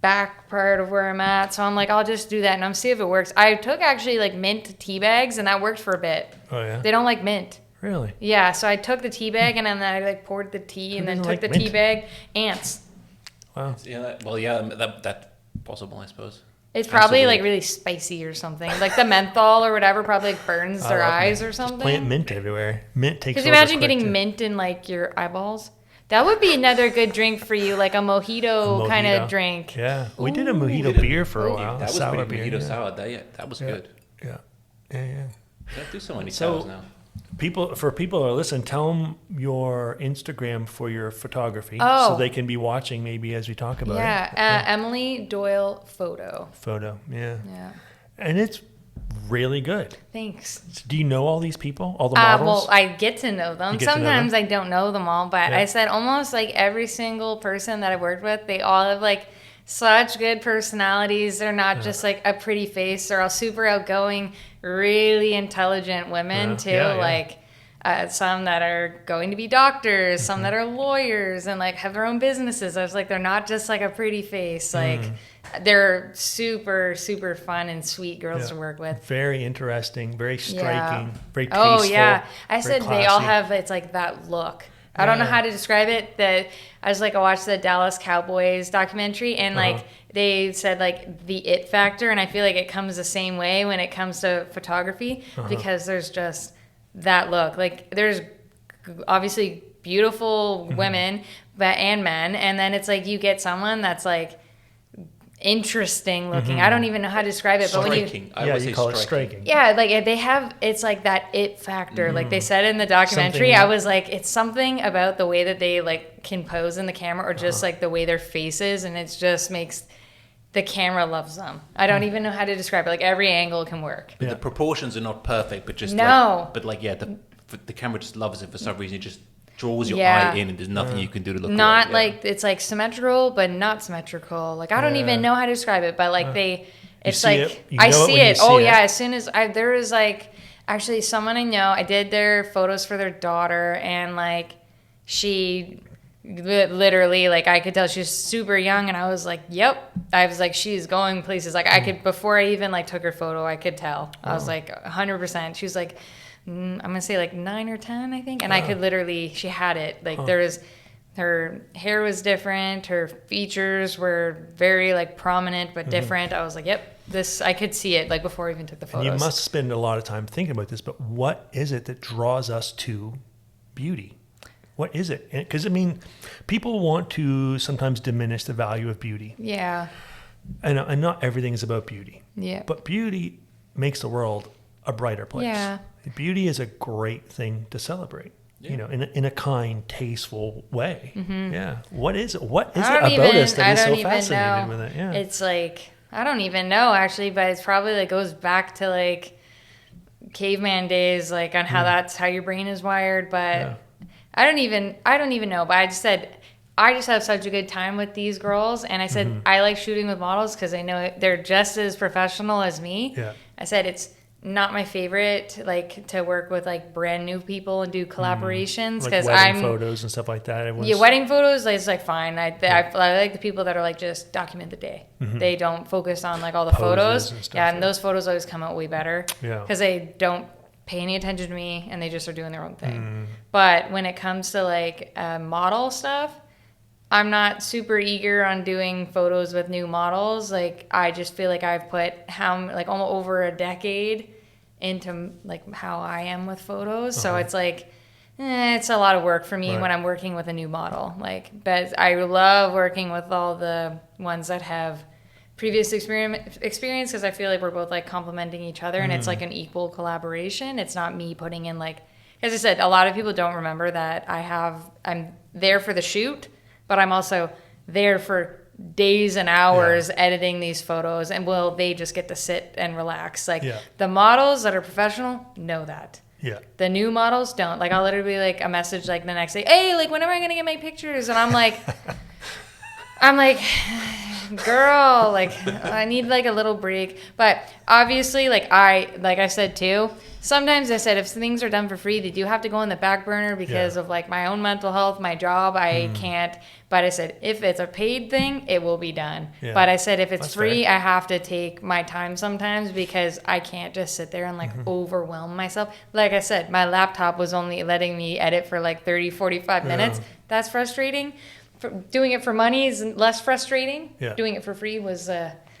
back part of where I'm at, so I'm like I'll just do that and I'm see if it works. I took actually like mint tea bags, and that worked for a bit. Oh yeah, They don't like mint. Really? Yeah, so I took the tea bag and then I like poured the tea and then doesn't took like the tea mint? bag. Ants. Wow. Yeah, that's possible, I suppose. It's probably Absolutely. like really spicy or something. Like the menthol or whatever probably like burns their eyes or something. Just plant mint everywhere. Mint takes Could you over imagine quick, getting too. mint in like your eyeballs? That would be another good drink for you, like a mojito, kind Mojito. of drink. Yeah. We did a Ooh. mojito beer for a while. That was sour pretty beer. mojito Yeah. sour. That was Yeah. good. Yeah. Yeah. Don't do so many So- sours now. People who are listening, tell them your Instagram for your photography, Oh. so they can be watching maybe as we talk about Yeah, it. Emily Doyle photo. Photo, yeah, Yeah, and it's really good. thanks. Do you know all these people, all the models? Well, I get to know them. You get to know Sometimes them? I don't know them all, but Yeah. I said almost like every single person that I worked with, they all have like such good personalities. They're not just like a pretty face. They're all super outgoing, really intelligent women Yeah. too. Yeah, yeah. Like some that are going to be doctors, some that are lawyers and like have their own businesses. I was like, they're not just like a pretty face. Like they're super, super fun and sweet girls Yeah. to work with. Very interesting, very striking, Yeah. very tasteful. Oh yeah, I very said they all classy. have. It's like that look. I don't know Yeah. how to describe it. That I was like, I watched the Dallas Cowboys documentary, and like Uh-huh. they said like the it factor, and I feel like it comes the same way when it comes to photography because there's just that look. Like there's obviously beautiful women, but and men, and then it's like you get someone that's like interesting looking. I don't even know how to describe it, but when you Striking. I Yeah, would you say call it striking. striking. yeah, like they have, it's like that it factor. Like they said in the documentary, Something- I was like, it's something about the way that they like can pose in the camera or just like the way their faces, and it just makes the camera loves them. I don't even know how to describe it. Like every angle can work. But Yeah. the proportions are not perfect, but just No. like, but like yeah, the camera just loves it for some reason. It just draws your Yeah. eye in, and there's nothing you can do to look Not away. like it's like symmetrical, but not symmetrical. Like I don't Yeah. even know how to describe it, but like it's see like it? You I know it see when you it. see Oh it. yeah, as soon as there was like actually someone I know, I did their photos for their daughter, and like she literally like I could tell she was super young, and I was like, yep. I was like, she's going places. Like I could before I even like took her photo, I could tell. I was like 100%. She was like. I'm gonna say like 9 or 10, I think, and I could literally. She had it. Like there was, her hair was different. Her features were very like prominent but different. I was like, yep, this. I could see it like before I even took the And photos. you must spend a lot of time thinking about this, but what is it that draws us to beauty? What is it? Because I mean, people want to sometimes diminish the value of beauty, Yeah, and not everything is about beauty. yeah, But beauty makes the world a brighter place. Yeah. Beauty is a great thing to celebrate. You know, in a kind, tasteful way. Yeah. What is it? What is it I don't about even. us that I is don't so even fascinated know. with it? Yeah. It's like I don't even know actually, but it's probably like goes back to like caveman days, like on how that's how your brain is wired. But Yeah. I don't even know. But I just said I just have such a good time with these girls, and I said I like shooting with models because I know they're just as professional as me. Yeah. I said it's not my favorite like to work with like brand new people and do collaborations Like because wedding I'm photos and stuff like that. Everyone's, yeah, wedding photos is like fine. I like the people that are like just document the day. They don't focus on like all the Poses photos. and stuff, Yeah, and yeah. those photos always come out way better. Yeah. because they don't pay any attention to me and they just are doing their own thing. But when it comes to like model stuff, I'm not super eager on doing photos with new models. Like I just feel like I've put almost over a decade into like how I am with photos. So it's like it's a lot of work for me Right. when I'm working with a new model. Like, but I love working with all the ones that have previous experience because I feel like we're both like complementing each other and it's like an equal collaboration. It's not me putting in like, as I said, a lot of people don't remember that I'm there for the shoot, but I'm also there for days and hours editing these photos, and they just get to sit and relax. Like the models that are professional know that. Yeah. The new models don't. Like I'll literally be like a message like the next day, hey, like when am I gonna get my pictures? And I'm like girl, like I need like a little break. But obviously, like I said too, sometimes I said if things are done for free, they do have to go on the back burner because of like my own mental health, my job. I can't. But I said if it's a paid thing, it will be done. Yeah. But I said if it's That's free, fair. I have to take my time sometimes because I can't just sit there and like overwhelm myself. Like I said, my laptop was only letting me edit for like 30, 45 minutes. That's frustrating. Doing it for money is less frustrating. Yeah. Doing it for free was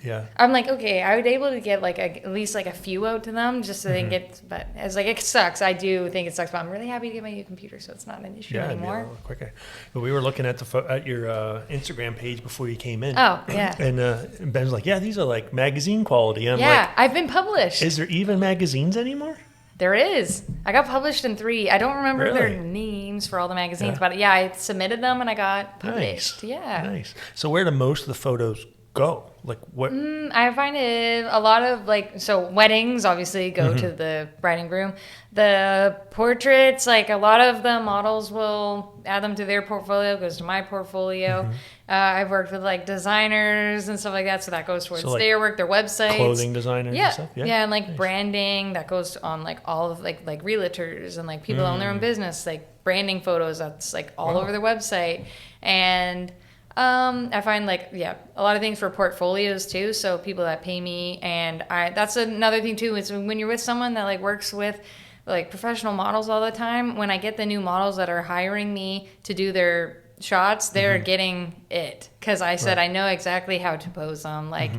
Yeah. I'm like, okay, I was able to get like at least like a few out to them just so they can get, but it's like, it sucks. I do think it sucks, but I'm really happy to get my new computer, so it's not an issue Yeah, it'd be a anymore. little quicker. But we were looking at at your Instagram page before you came in. Oh, yeah. And Ben's like, yeah, these are like magazine quality. I'm Yeah, like, I've been published. is there even magazines anymore? There is. I got published in 3. I don't remember their Really? names for all the magazines, Yeah. but yeah, I submitted them and I got published. Nice. Yeah. Nice. So where do most of the photos go? Like what? I find it a lot of like, so weddings obviously go to the bride and groom. The portraits, like a lot of the models will add them to their portfolio, goes to my portfolio. I've worked with like designers and stuff like that, so that goes towards So, like, their work, their websites. Clothing designers Yeah. and stuff? Yeah, and like Nice. branding that goes on like all of like realtors and like people that own their own business, like branding photos that's like all over their website. And I find like, yeah, a lot of things for portfolios too. So people that pay me, and that's another thing too, is when you're with someone that like works with like professional models all the time, when I get the new models that are hiring me to do their shots, they're getting it. Cause I said, I know exactly how to pose them. Like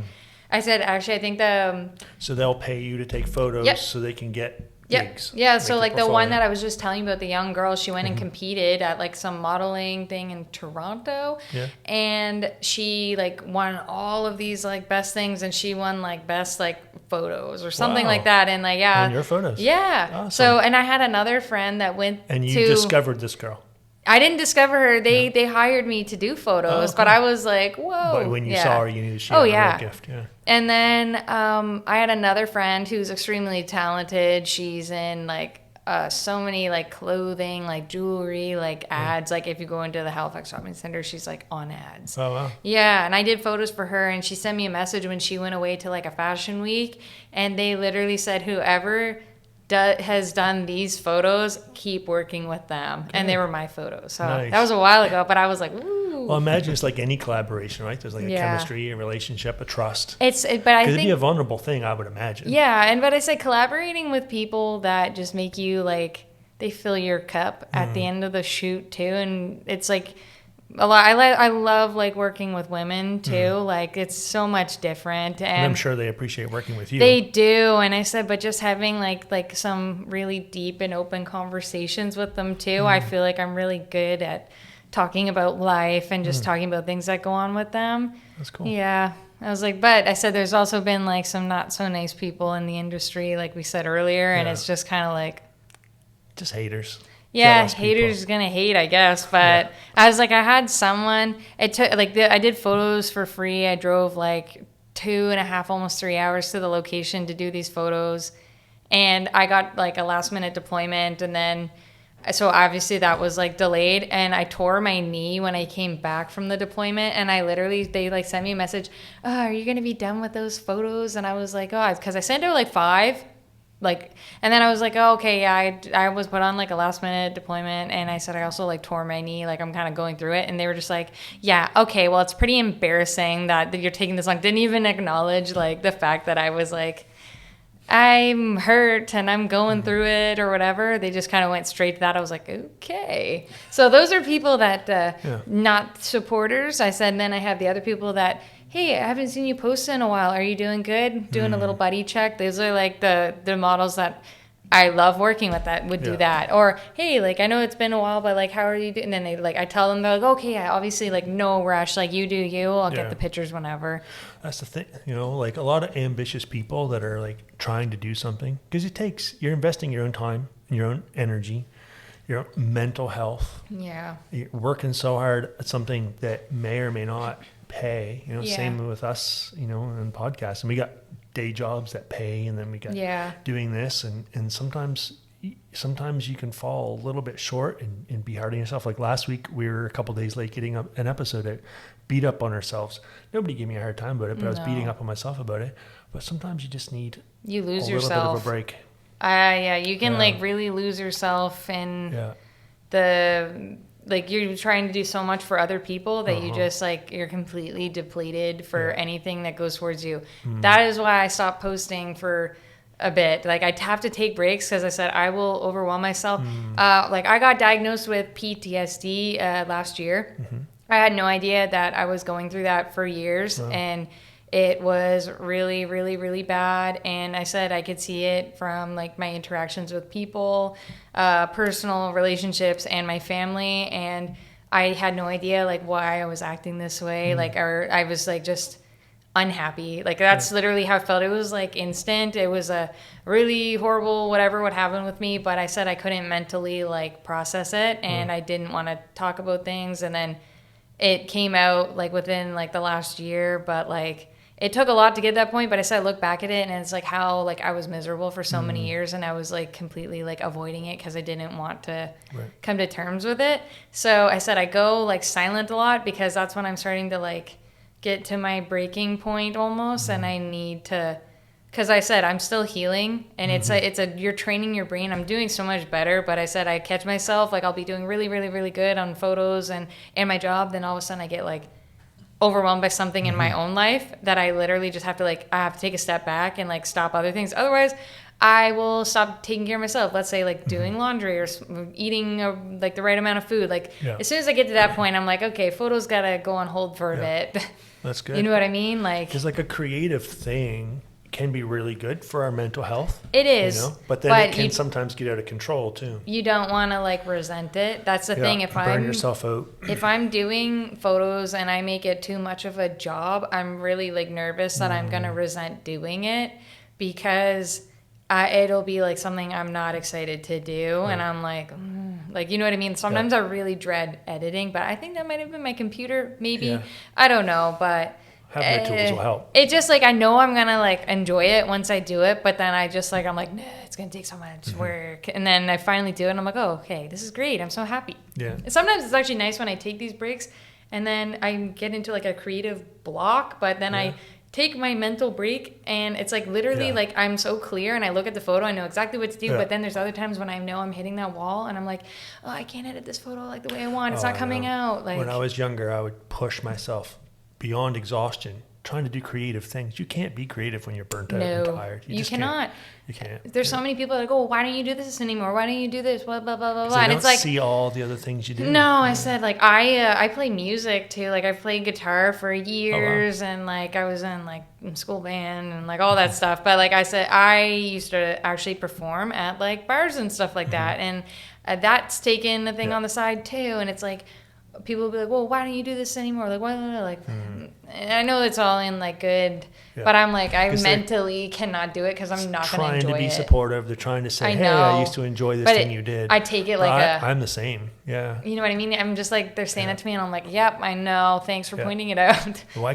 I said, actually, I think So they'll pay you to take photos Yep. so they can get Yep. gigs. Yeah. make So a like the portfolio. one that I was just telling you about, the young girl, she went and competed at like some modeling thing in Toronto. Yeah. And she like won all of these like best things, and she won like best like photos or something Wow. like that. And like, yeah. On your photos. Yeah. Awesome. So, and I had another friend that went And you to discovered this girl. I didn't discover her. They hired me to do photos, Oh, but okay. I was like, whoa. But when you yeah. saw her, you knew she Oh, had a yeah. real gift. Yeah. And then I had another friend who's extremely talented. She's in like so many like clothing, like jewelry, like ads. Like if you go into the Halifax Shopping Center, she's like on ads. Oh, wow. Yeah, and I did photos for her, and she sent me a message when she went away to like a fashion week, and they literally said, whoever has done these photos, keep working with them. And they were my photos. So Nice. that was a while ago, but I was like, ooh. Well, imagine it's like any collaboration, right? There's like a Yeah. chemistry, a relationship, a trust. But I Because it'd think be a vulnerable thing, I would imagine. yeah, but I say collaborating with people that just make you like, they fill your cup at the end of the shoot too, and it's like a lot. I love like working with women too. Like it's so much different, And I'm and sure they appreciate working with you. they do. And I said, but just having like some really deep and open conversations with them too. I feel like I'm really good at talking about life and just talking about things that go on with them. That's cool. Yeah. I was like, but I said there's also been like some not so nice people in the industry, like we said earlier, and Yeah. it's just kind of like, Just haters. yeah, Jealous people. haters gonna hate, I guess. But I was like, I had someone. It took like I did photos for free. I drove like 2.5, almost 3 hours to the location to do these photos, and I got like a last minute deployment, and then so obviously that was like delayed, and I tore my knee when I came back from the deployment, and I literally they like sent me a message, oh, are you gonna be done with those photos? And I was like, oh, because I sent out like 5. Like, and then I was like, oh, okay, yeah, I was put on like a last minute deployment, and I said I also like tore my knee, like I'm kind of going through it, and they were just like, yeah, okay, well, it's pretty embarrassing that you're taking this long. Didn't even acknowledge like the fact that I was like, I'm hurt and I'm going through it or whatever. They just kind of went straight to that. I was like, okay. So those are people that not supporters. I said, and then I have the other people that, hey, I haven't seen you post in a while. Are you doing good? Doing a little buddy check. Those are like the models that I love working with that would do Yeah. that. Or, hey, like, I know it's been a while, but like, how are you doing? And then they like, I tell them, they're like, okay, yeah, obviously like no rush. Like you do you. I'll Yeah. get the pictures whenever. That's the thing, like a lot of ambitious people that are like trying to do something, because you're investing your own time and your own energy, your own mental health. Yeah. You're working so hard at something that may or may not pay, Yeah. same with us, in podcasts. And we got day jobs that pay, and then we got Yeah. doing this. And sometimes sometimes you can fall a little bit short and be hard on yourself. Like last week, we were a couple days late getting up an episode that beat up on ourselves. Nobody gave me a hard time about it, but I was beating up on myself about it. But sometimes you just need you lose a yourself. little bit of a break. Yeah, you can like really lose yourself in the like you're trying to do so much for other people that you just like you're completely depleted for anything that goes towards you. That is why I stopped posting for a bit. Like I have to take breaks because I said I will overwhelm myself. Like I got diagnosed with PTSD last year. I had no idea that I was going through that for years, and it was really, really, really bad. And I said I could see it from like my interactions with people, personal relationships, and my family. And I had no idea like why I was acting this way. Like, or I was like just unhappy. Like that's literally how I felt. It was like instant. It was a really horrible whatever would happen with me. But I said I couldn't mentally like process it, and I didn't want to talk about things. And then it came out like within like the last year, but like it took a lot to get to that point. But I said I look back at it, and it's like how like I was miserable for so many years, and I was like completely like avoiding it because I didn't want to come to terms with it. So I said I go like silent a lot because that's when I'm starting to like get to my breaking point almost, and I need to. Because I said I'm still healing, and it's you're training your brain. I'm doing so much better, but I said I catch myself like I'll be doing really, really, really good on photos and my job. Then all of a sudden I get like overwhelmed by something in my own life that I literally just have to like I have to take a step back and like stop other things. Otherwise, I will stop taking care of myself. Let's say like doing laundry or eating like the right amount of food. Like as soon as I get to that point, I'm like, okay, photos gotta go on hold for a bit. That's good. You know what I mean? Like because like a creative thing can be really good for our mental health. It is. You know? But then it can sometimes get out of control too. You don't want to like resent it. That's the thing. If burn yourself out. If I'm doing photos and I make it too much of a job, I'm really like nervous that I'm going to resent doing it because it'll be like something I'm not excited to do. And I'm like, you know what I mean? Sometimes I really dread editing, but I think that might have been my computer. Maybe. Yeah. I don't know, but having the tools will help. It just like I know I'm gonna like enjoy it once I do it, but then I just like I'm like, nah, it's gonna take so much work, and then I finally do it, and I'm like, oh, okay, this is great. I'm so happy. Yeah. And sometimes it's actually nice when I take these breaks, and then I get into like a creative block, but then I take my mental break, and it's like literally like I'm so clear, and I look at the photo, I know exactly what to do, but then there's other times when I know I'm hitting that wall, and I'm like, oh, I can't edit this photo like the way I want. It's not coming out. Like when I was younger, I would push myself beyond exhaustion, trying to do creative things. You can't be creative when you're burnt out and tired. You just cannot. You can't. There's so many people that go, why don't you do this anymore? Why don't you do this? Blah, blah, blah, blah, blah. And it's like, see all the other things you do. No, I said, like, I play music, too. Like, I played guitar for years, and, like, I was in, like, school band and, like, all that stuff. But, like I said, I used to actually perform at, like, bars and stuff like that. And that's taken a thing on the side, too. And it's like, people will be like, well, why don't you do this anymore? Like, why? Like, and I know it's all in like good, but I'm like, I mentally cannot do it because I'm not going to enjoy it. Trying to be supportive. They're trying to say, hey, I used to enjoy this thing you did. I take it like I'm the same. Yeah. You know what I mean? I'm just like, they're saying that to me, and I'm like, yep, I know. Thanks for pointing it out. Why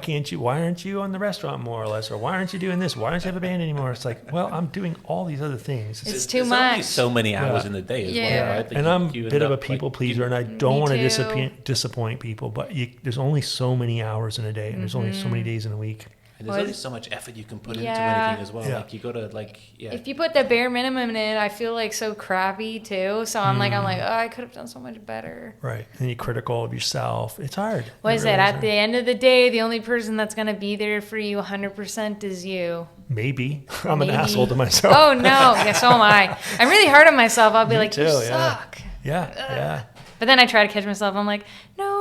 aren't you on the restaurant more or less? Or why aren't you doing this? Why don't you have a band anymore? It's like, well, I'm doing all these other things. It's too much. Only so many hours in the day as well, right? And I'm a bit of a people pleaser, and I don't want to disappoint people, but there's only so many hours in a day, and there's only so many days in a week. And there's only so much effort you can put into anything as well. Like you gotta If you put the bare minimum in it, I feel like so crappy too. So I'm like, oh, I could have done so much better. Right. And you're critical of yourself. It's hard. What is it? At the end of the day, the only person that's gonna be there for you 100% is you. Maybe. I'm an asshole to myself. Oh no, yeah, so am I. I'm really hard on myself. I'll be like, you suck. Yeah. But then I try to catch myself. I'm like, no.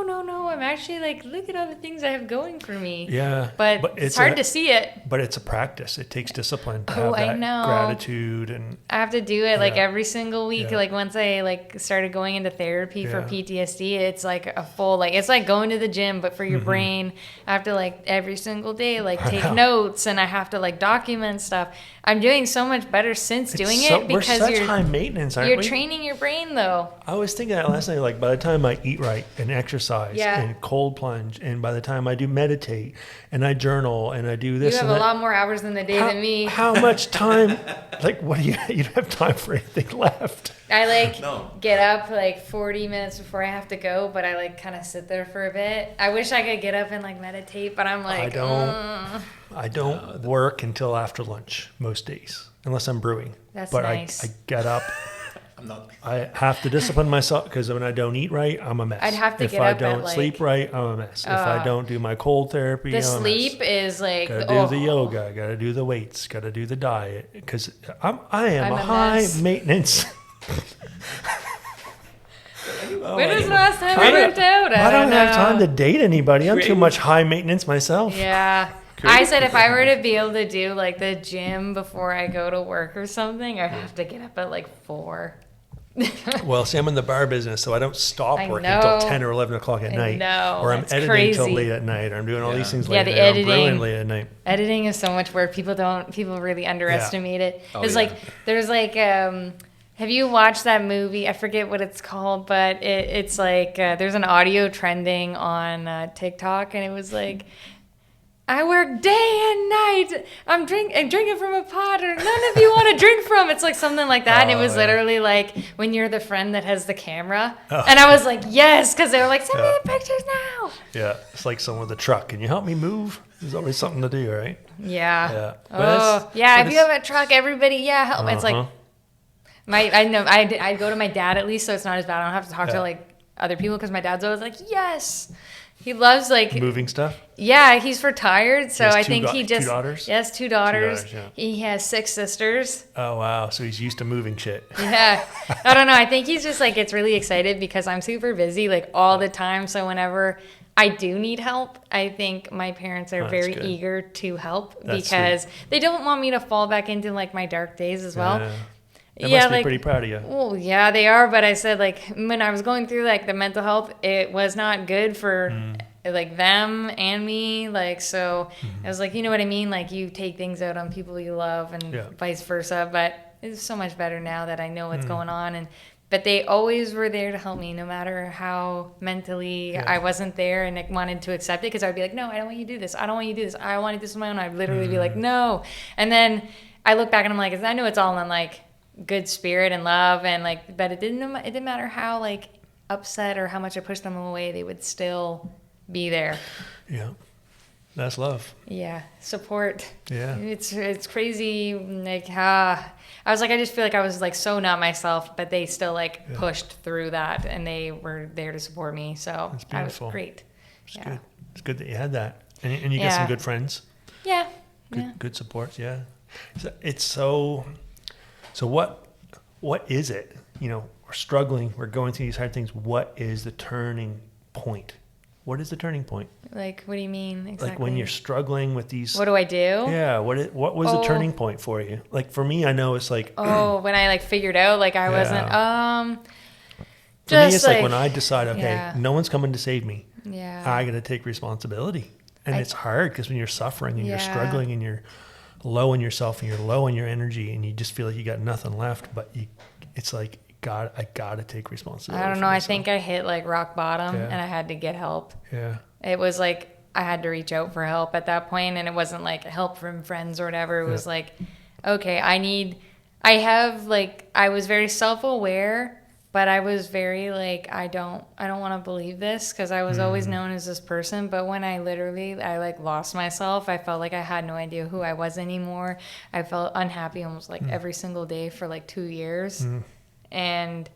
I'm actually like, look at all the things I have going for me. Yeah. But it's hard to see it. But it's a practice. It takes discipline to have that gratitude. And I have to do it like every single week. Like once I like started going into therapy for PTSD, it's like a full, like, it's like going to the gym, but for your brain. I have to like every single day, like take notes, and I have to like document stuff. I'm doing so much better since doing it because we're such high maintenance, aren't we? You're training your brain though. I was thinking that last night, like by the time I eat right and exercise, exercise Yeah. and cold plunge, and by the time I do meditate and I journal and I do this You have and a that, lot more hours in the day than me. how much time? Like, what do you? You don't have time for anything left. I like No. get up like 40 minutes before I have to go, but I like kind of sit there for a bit. I wish I could get up and like meditate, but I'm like, I don't work until after lunch most days, unless I'm brewing. That's but nice. I get up. I'm not. I have to discipline myself because when I don't eat right, I'm a mess. I'd have to if get I up at, don't like- sleep right, I'm a mess. If I don't do my cold therapy, the I'm a mess. sleep is like, Gotta do the yoga, gotta do the weights, gotta do the diet because I am I'm a a high mess. maintenance. When was the last time I I don't- worked out? I don't have know. time to date anybody. I'm too Creative. much high maintenance myself. Yeah. I said if I were to be able to do like the gym before I go to work or something, I'd have to get up at like 4. Well, see, I'm in the bar business, so I don't stop I working know. until 10 or 11 o'clock at I night. know, Or I'm that's editing till crazy. late at night. Or I'm doing all these things Yeah, late the at night. editing. I'm brewing late at night. Editing is so much work. People really underestimate it. Oh, It's yeah. like there's like have you watched that movie? I forget what it's called, but it's like there's an audio trending on TikTok, and it was like, I work day and night. I'm drinking from a pot, or none of you want to drink from. It's like something like that. And it was yeah. literally like when you're the friend that has the camera. And I was like, yes, because they were like, send me the pictures now. Yeah, it's like someone with a truck. Can you help me move? There's always something to do, right? Yeah. Yeah. But Oh, it's- yeah. but If you have a truck, everybody, yeah, help. It's like Uh-huh. I go to my dad at least, so it's not as bad. I don't have to talk Yeah. to like other people because my dad's always like, yes. He loves like Moving stuff. yeah, he's retired, so has I two think da- he two just daughters? Yes, 2 daughters. daughters, yeah. He has 6 sisters. Oh wow, so he's used to moving shit. Yeah, I don't know. I think he's just like gets really excited because I'm super busy like all the time. So whenever I do need help, I think my parents are That's very good. eager to help That's because they don't want me to fall back into like my dark days as well. Yeah. They must be pretty proud of you. Well, yeah, they are. But I said, like, when I was going through, like, the mental health, it was not good for, like, them and me. Like, so I was like, you know what I mean? Like, you take things out on people you love and Yeah. vice versa. But it's so much better now that I know what's going on. But they always were there to help me, no matter how mentally I wasn't there and wanted to accept it. Because I would be like, no, I don't want you to do this. I don't want you to do this. I want to do this on my own. I'd literally be like, no. And then I look back and I'm like, I know it's all in, like, good spirit and love, and like, but it didn't matter how like upset or how much I pushed them away, they would still be there. Yeah, that's love. Yeah, support. Yeah. It's crazy. Like I was like, I just feel like I was like so not myself, but they still like pushed through that, and they were there to support me. So That's I was beautiful. great. It's Yeah. good. It's good that you had that, and you get some Yeah. good friends. Yeah. Good, Yeah. good support. Yeah, it's so. So what is it? You know, we're struggling. We're going through these hard things. What is the turning point? What is the turning point? Like, what do you mean exactly? Like when you're struggling with these. What do I do? Yeah. What was the Oh. turning point for you? Like for me, I know it's like. Oh, when I like figured out like I wasn't For me, just it's like when I decide, okay, yeah. no one's coming to save me. yeah. I got to take responsibility. And it's hard because when you're suffering and you're Yeah. struggling and you're low in yourself and you're low in your energy and you just feel like you got nothing left, but it's like, I got to take responsibility. I don't for know. I myself. think I hit like rock bottom Yeah. and I had to get help. Yeah. It was like I had to reach out for help at that point, and it wasn't like help from friends or whatever. It was like, okay, I was very self-aware, but I was very like, I don't want to believe this, because I was always known as this person. But when I like lost myself, I felt like I had no idea who I was anymore. I felt unhappy almost like every single day for like 2 years. And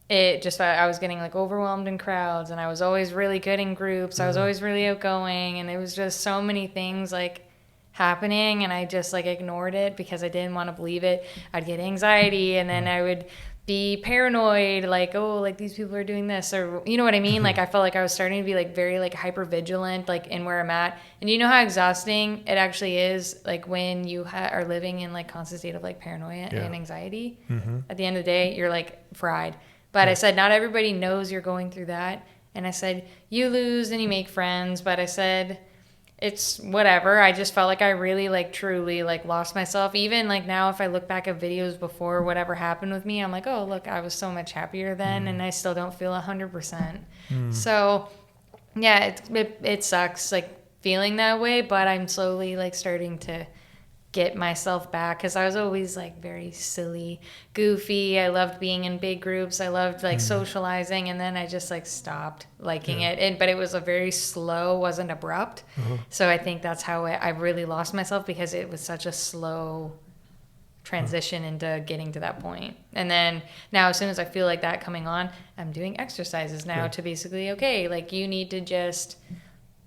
it just, I was getting like overwhelmed in crowds, and I was always really good in groups. I was always really outgoing, and it was just so many things like happening, and I just like ignored it because I didn't want to believe it. I'd get anxiety, and then I would be paranoid, like, oh, like these people are doing this, or you know what I mean? Like I felt like I was starting to be like very like hyper vigilant, like in where I'm at. And you know how exhausting it actually is, like when you are living in like constant state of like paranoia and anxiety. At the end of the day, you're like fried. But I said, not everybody knows you're going through that. And I said, you lose and you make friends. But I said, it's whatever. I just felt like I really like truly like lost myself. Even like now, if I look back at videos before whatever happened with me, I'm like, oh, look, I was so much happier then. And I still don't feel 100%. So Yeah, it sucks like feeling that way, but I'm slowly like starting to get myself back because I was always like very silly, goofy. I loved being in big groups. I loved like socializing, and then I just like stopped liking it. But it was a very slow, wasn't abrupt. So I think that's how I really lost myself because it was such a slow transition into getting to that point. And then now as soon as I feel like that coming on, I'm doing exercises now to basically, okay, like you need to just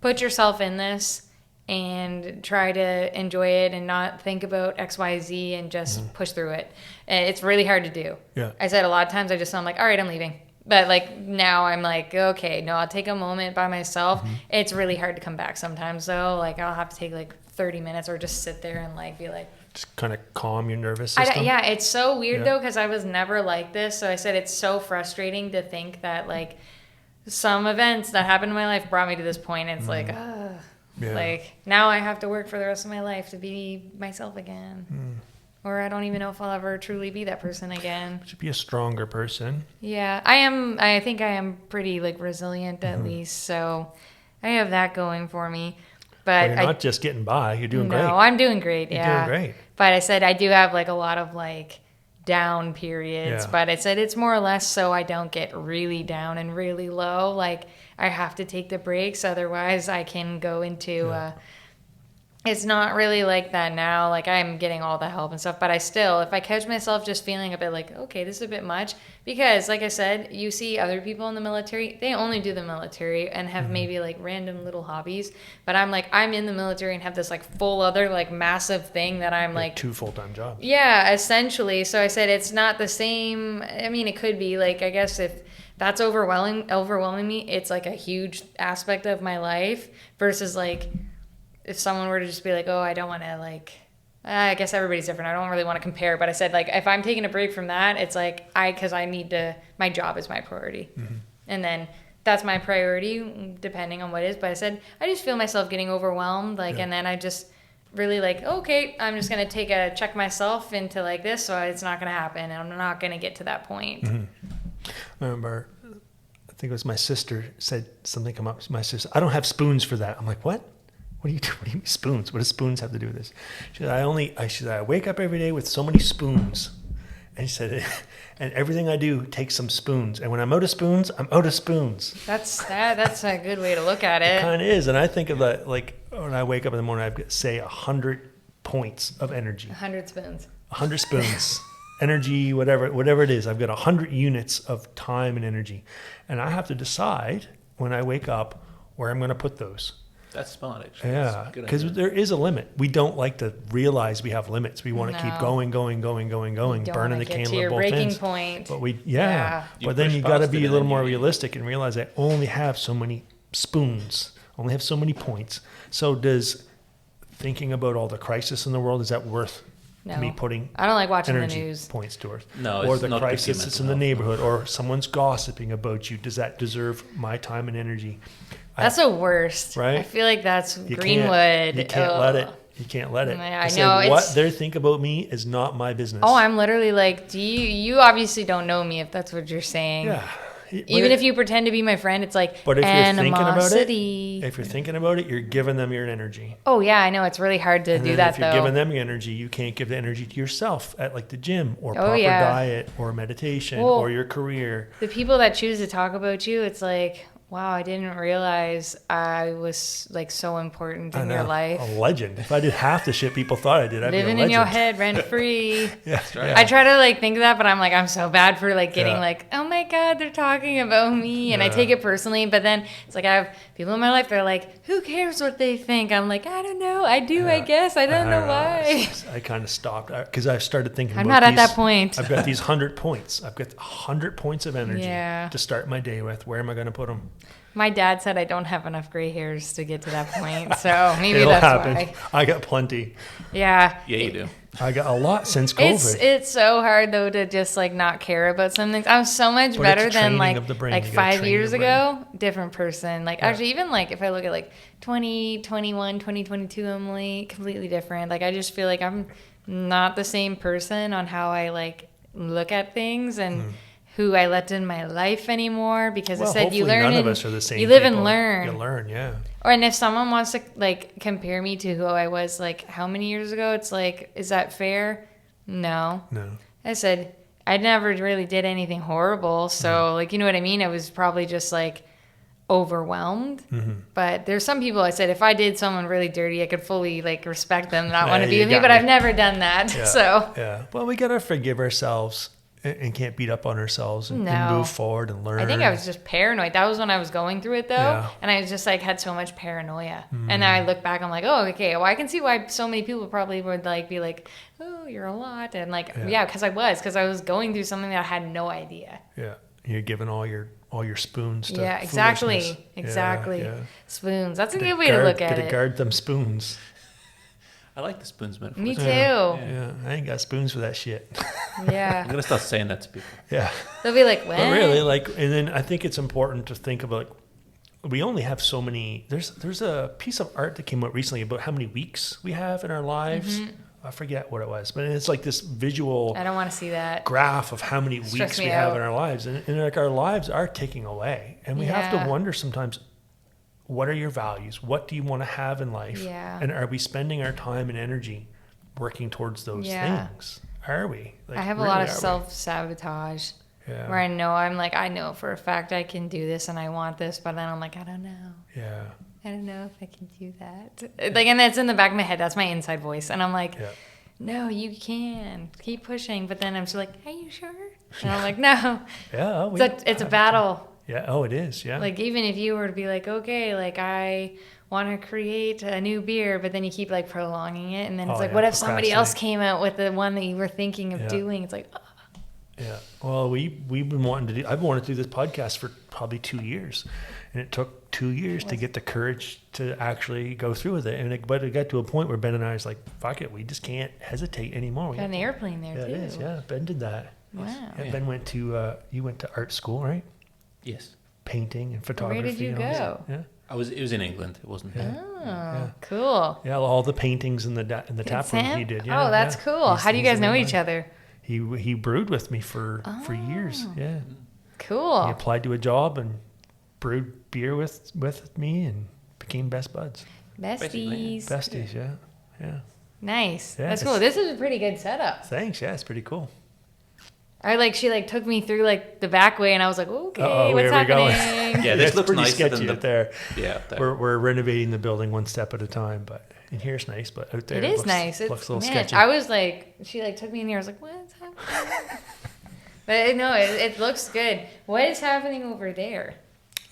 put yourself in this and try to enjoy it and not think about XYZ and just push through it. And it's really hard to do. Yeah. I said a lot of times I'm like, all right, I'm leaving. But like now I'm like, okay, no, I'll take a moment by myself. It's really hard to come back sometimes though. Like I'll have to take like 30 minutes or just sit there and like be like, Just kind of calm your nervous system. yeah, it's so weird Yeah. though because I was never like this. So I said it's so frustrating to think that like some events that happened in my life brought me to this point. It's like, Yeah. like now I have to work for the rest of my life to be myself again. Or I don't even know if I'll ever truly be that person again. Should be a stronger person. Yeah, I am. I think I am pretty like resilient at least. So I have that going for me. But You're not just getting by. You're doing great. No, I'm doing great. You're Yeah. doing great. But I said I do have like a lot of like down periods. Yeah. But I said it's more or less so I don't get really down and really low. Like I have to take the breaks, otherwise I can go into. It's not really like that now. Like I'm getting all the help and stuff, but I still, if I catch myself just feeling a bit like, okay, this is a bit much, because like I said, you see other people in the military, they only do the military and have maybe like random little hobbies. But I'm like, I'm in the military and have this like full other like massive thing that I'm like 2 full-time jobs. Yeah, essentially. So I said it's not the same. I mean, it could be like, I guess if that's overwhelming me, it's like a huge aspect of my life versus like if someone were to just be like, oh, I don't want to like, I guess everybody's different. I don't really want to compare, but I said like, if I'm taking a break from that, it's like because I need to, my job is my priority. And then that's my priority depending on what it is. But I said, I just feel myself getting overwhelmed. Like, and then I just really like, okay, I'm just going to check myself into like this. So it's not going to happen. And I'm not going to get to that point. I remember, I think it was my sister said something come up. My sister, I don't have spoons for that. I'm like, what? What do you mean spoons? What does spoons have to do with this? She said, I wake up every day with so many spoons. And she said, and everything I do takes some spoons. And when I'm out of spoons, I'm out of spoons. That's a good way to look at It it. kind of is. And I think of that, like when I wake up in the morning, I've got, say 100 points of energy. 100 spoons. 100 spoons. Energy, whatever it is. I've got 100 units of time and energy. And I have to decide when I wake up where I'm going to put those. That's smart, actually. Yeah, because there is a limit. We don't like to realize we have limits. We want to keep going, burning the candle at both breaking ends. Point. But Yeah. but then you got to push be a past it little and more then you- realistic and realize I only have so many spoons, only have so many points. So does thinking about all the crisis in the world, is that worth No. me putting I don't like watching the energy news. points to it? No, or it's the not good for your crisis that's in mental the health, neighborhood, or someone's gossiping about you. Does that deserve my time and energy? That's the worst. Right? I feel like that's You Greenwood. You can't let it. You can't let it. Yeah, I said, know, what it's- they think about me is not my business. Oh, I'm literally like, you obviously don't know me if that's what you're saying. Yeah. Even if you pretend to be my friend, it's like But if you're thinking about animosity. it, you're giving them your energy. Oh yeah, I know it's really hard to And do then that if you're though. giving them your energy, you can't give the energy to yourself at like the gym or proper yeah. diet or meditation Well, or your career. The people that choose to talk about you, it's like, wow, I didn't realize I was like so important in your life. A legend. If I did half the shit people thought I did, I'd be a Living legend. in your head rent free. Yeah. right. I try to like think of that, but I'm like, I'm so bad for like getting Yeah. like, oh my God, they're talking about me. And I Yeah. take it personally, but then it's like I have people in my life, they're like, who cares what they think? I'm like, I don't know. I do, I guess. I don't know why. I kind of stopped because I started thinking I'm about not at these- that point. I've got these 100 points. I've got 100 points of energy Yeah. to start my day with. Where am I going to put them? My dad said I don't have enough gray hairs to get to that point. So maybe It'll that's happen. why. I got plenty. Yeah. Yeah, you do. I got a lot since COVID. It's so hard though to just like not care about some things. I'm so much But better it's than training like of the brain. like You gotta 5 train years your brain. ago, different person. Like actually even like if I look at like 2021, 2022 Emily, completely different. Like I just feel like I'm not the same person on how I like look at things and who I let in my life anymore, because I Well, said you hopefully learn none and of us are the same you live people. and learn. You learn, yeah. Or, and if someone wants to like compare me to who I was like how many years ago, it's like, is that fair? No. I said I never really did anything horrible, so like, you know what I mean? I was probably just like overwhelmed. But there's some people I said if I did someone really dirty, I could fully like respect them, not want to be you with me, got but me. I've never done that. Yeah. So Yeah. Well, we got to forgive ourselves and can't beat up on ourselves and No. move forward and learn. I think I was just paranoid. That was when I was going through it though. Yeah. And I was just like had so much paranoia. And now I look back, I'm like, oh, okay. Well, I can see why so many people probably would like be like, oh, you're a lot. And like, yeah, because I was going through something that I had no idea. Yeah. You're giving all your spoons to Yeah, exactly. foolishness. Exactly. Yeah. Spoons. That's a Gotta good way to look at gotta it. guard them spoons. I like the spoons metaphor. Me too. Yeah. I ain't got spoons for that shit. Yeah. I'm gonna start saying that to people. Yeah. They'll be like, what? But really, like, and then I think it's important to think about, like, we only have so many. There's a piece of art that came out recently about how many weeks we have in our lives. I forget what it was, but it's like this visual I don't want to see that. graph of how many Stress weeks me we have out. in our lives, and like our lives are ticking away, and we have Yeah. to wonder sometimes, what are your values? What do you want to have in life? Yeah. And are we spending our time and energy working towards those Yeah. things? Are we? Like, I have a really, lot of are we? self-sabotage Yeah. where I know for a fact I can do this and I want this, but then I'm like, I don't know. Yeah. I don't know if I can do that. Like, and it's in the back of my head. That's my inside voice. And I'm like, Yeah. no, you can. Keep pushing. But then I'm just like, are you sure? And I'm like, no. Yeah. It's a battle. Yeah. Oh, it is. Yeah. Like, even if you were to be like, okay, like, I want to create a new beer, but then you keep, like, prolonging it. And then it's Oh, like, yeah, what if somebody else procrastinate. came out with the one that you were thinking of Yeah. doing? It's like, oh. Yeah. Well, we've been wanting to do. I've wanted to do this podcast for probably 2 years, and it took 2 years to get the courage to actually go through with it. But it got to a point where Ben and I was like, "Fuck it, we just can't hesitate anymore." We Got have an to- airplane there, Yeah, too. it is. Yeah, Ben did that. Wow. Yeah, Ben went to you went to art school, right? Yes, Painting and photography. Where did you and all go? that. it was in England. It wasn't. Yeah. Oh, cool. Yeah, all the paintings in the tap room Sam? he did. Yeah, Oh, that's yeah. cool. He's- How do you he's guys a know good each one. other? He brewed with me for years. Yeah. He Cool. applied to a job and brewed beer with me and became best buds. Basically, Besties. Besties, yeah. Yeah. Nice. Yeah, That's cool. it's- This is a pretty good setup. Thanks. Yeah, it's pretty cool. She took me through like the back way, and I was like, okay, Uh-oh, what's where are we going? happening? Yeah, this It's looks pretty nicer sketchy than the. up there. Yeah, up there. We're renovating the building one step at a time, but in here's nice, but out there It is looks, nice. It's, looks a little man, sketchy. I was like, she took me in here. I was like, what's happening? But no, it looks good. What is happening over there?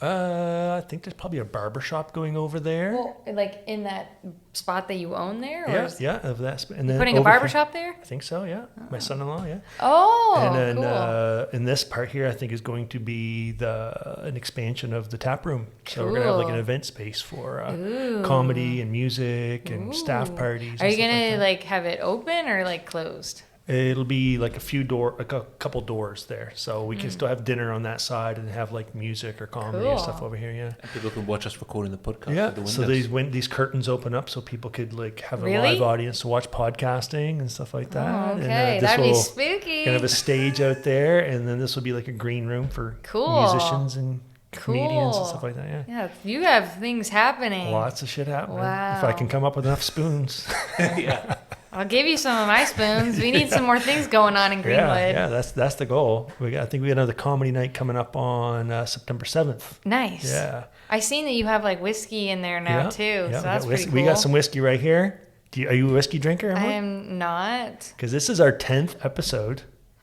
I think there's probably a barber shop going over there. Well, like in that spot that you own there? Or yeah, is yeah, of that. And then putting a over barber here- shop there? I think so. Yeah, my son-in-law. Yeah. Oh, And then cool. in this part here, I think is going to be an expansion of the tap room. So we're gonna have like an Cool. event space for Ooh. comedy and music and staff Ooh. parties. Are and you stuff gonna like that. have it open or like closed? It'll be like a couple doors there, so we can still have dinner on that side and have like music or comedy and stuff Cool. over here. Yeah. And people can watch us recording the podcast. Yeah, At the so windows. these curtains open up so people could like have a Really? live audience to watch podcasting and stuff like that. Oh, And, okay, this that'd be will- spooky. Gonna have a stage out there, and then this will be like a green room for Cool. musicians and comedians and Cool. stuff like that. Yeah, Yeah, you have things happening. lots of shit happening. If I Wow. can come up with enough spoons. Yeah. I'll give you some of my spoons. We need some more things going on in Greenwood. yeah, that's the goal. I think we got another comedy night coming up on September 7th. Nice. Yeah, I seen that you have like whiskey in there now yeah, too. yeah, So we that's got pretty whiskey. cool. We got some whiskey right here. Are you a whiskey drinker, I Emily? am not. Because this is our 10th episode.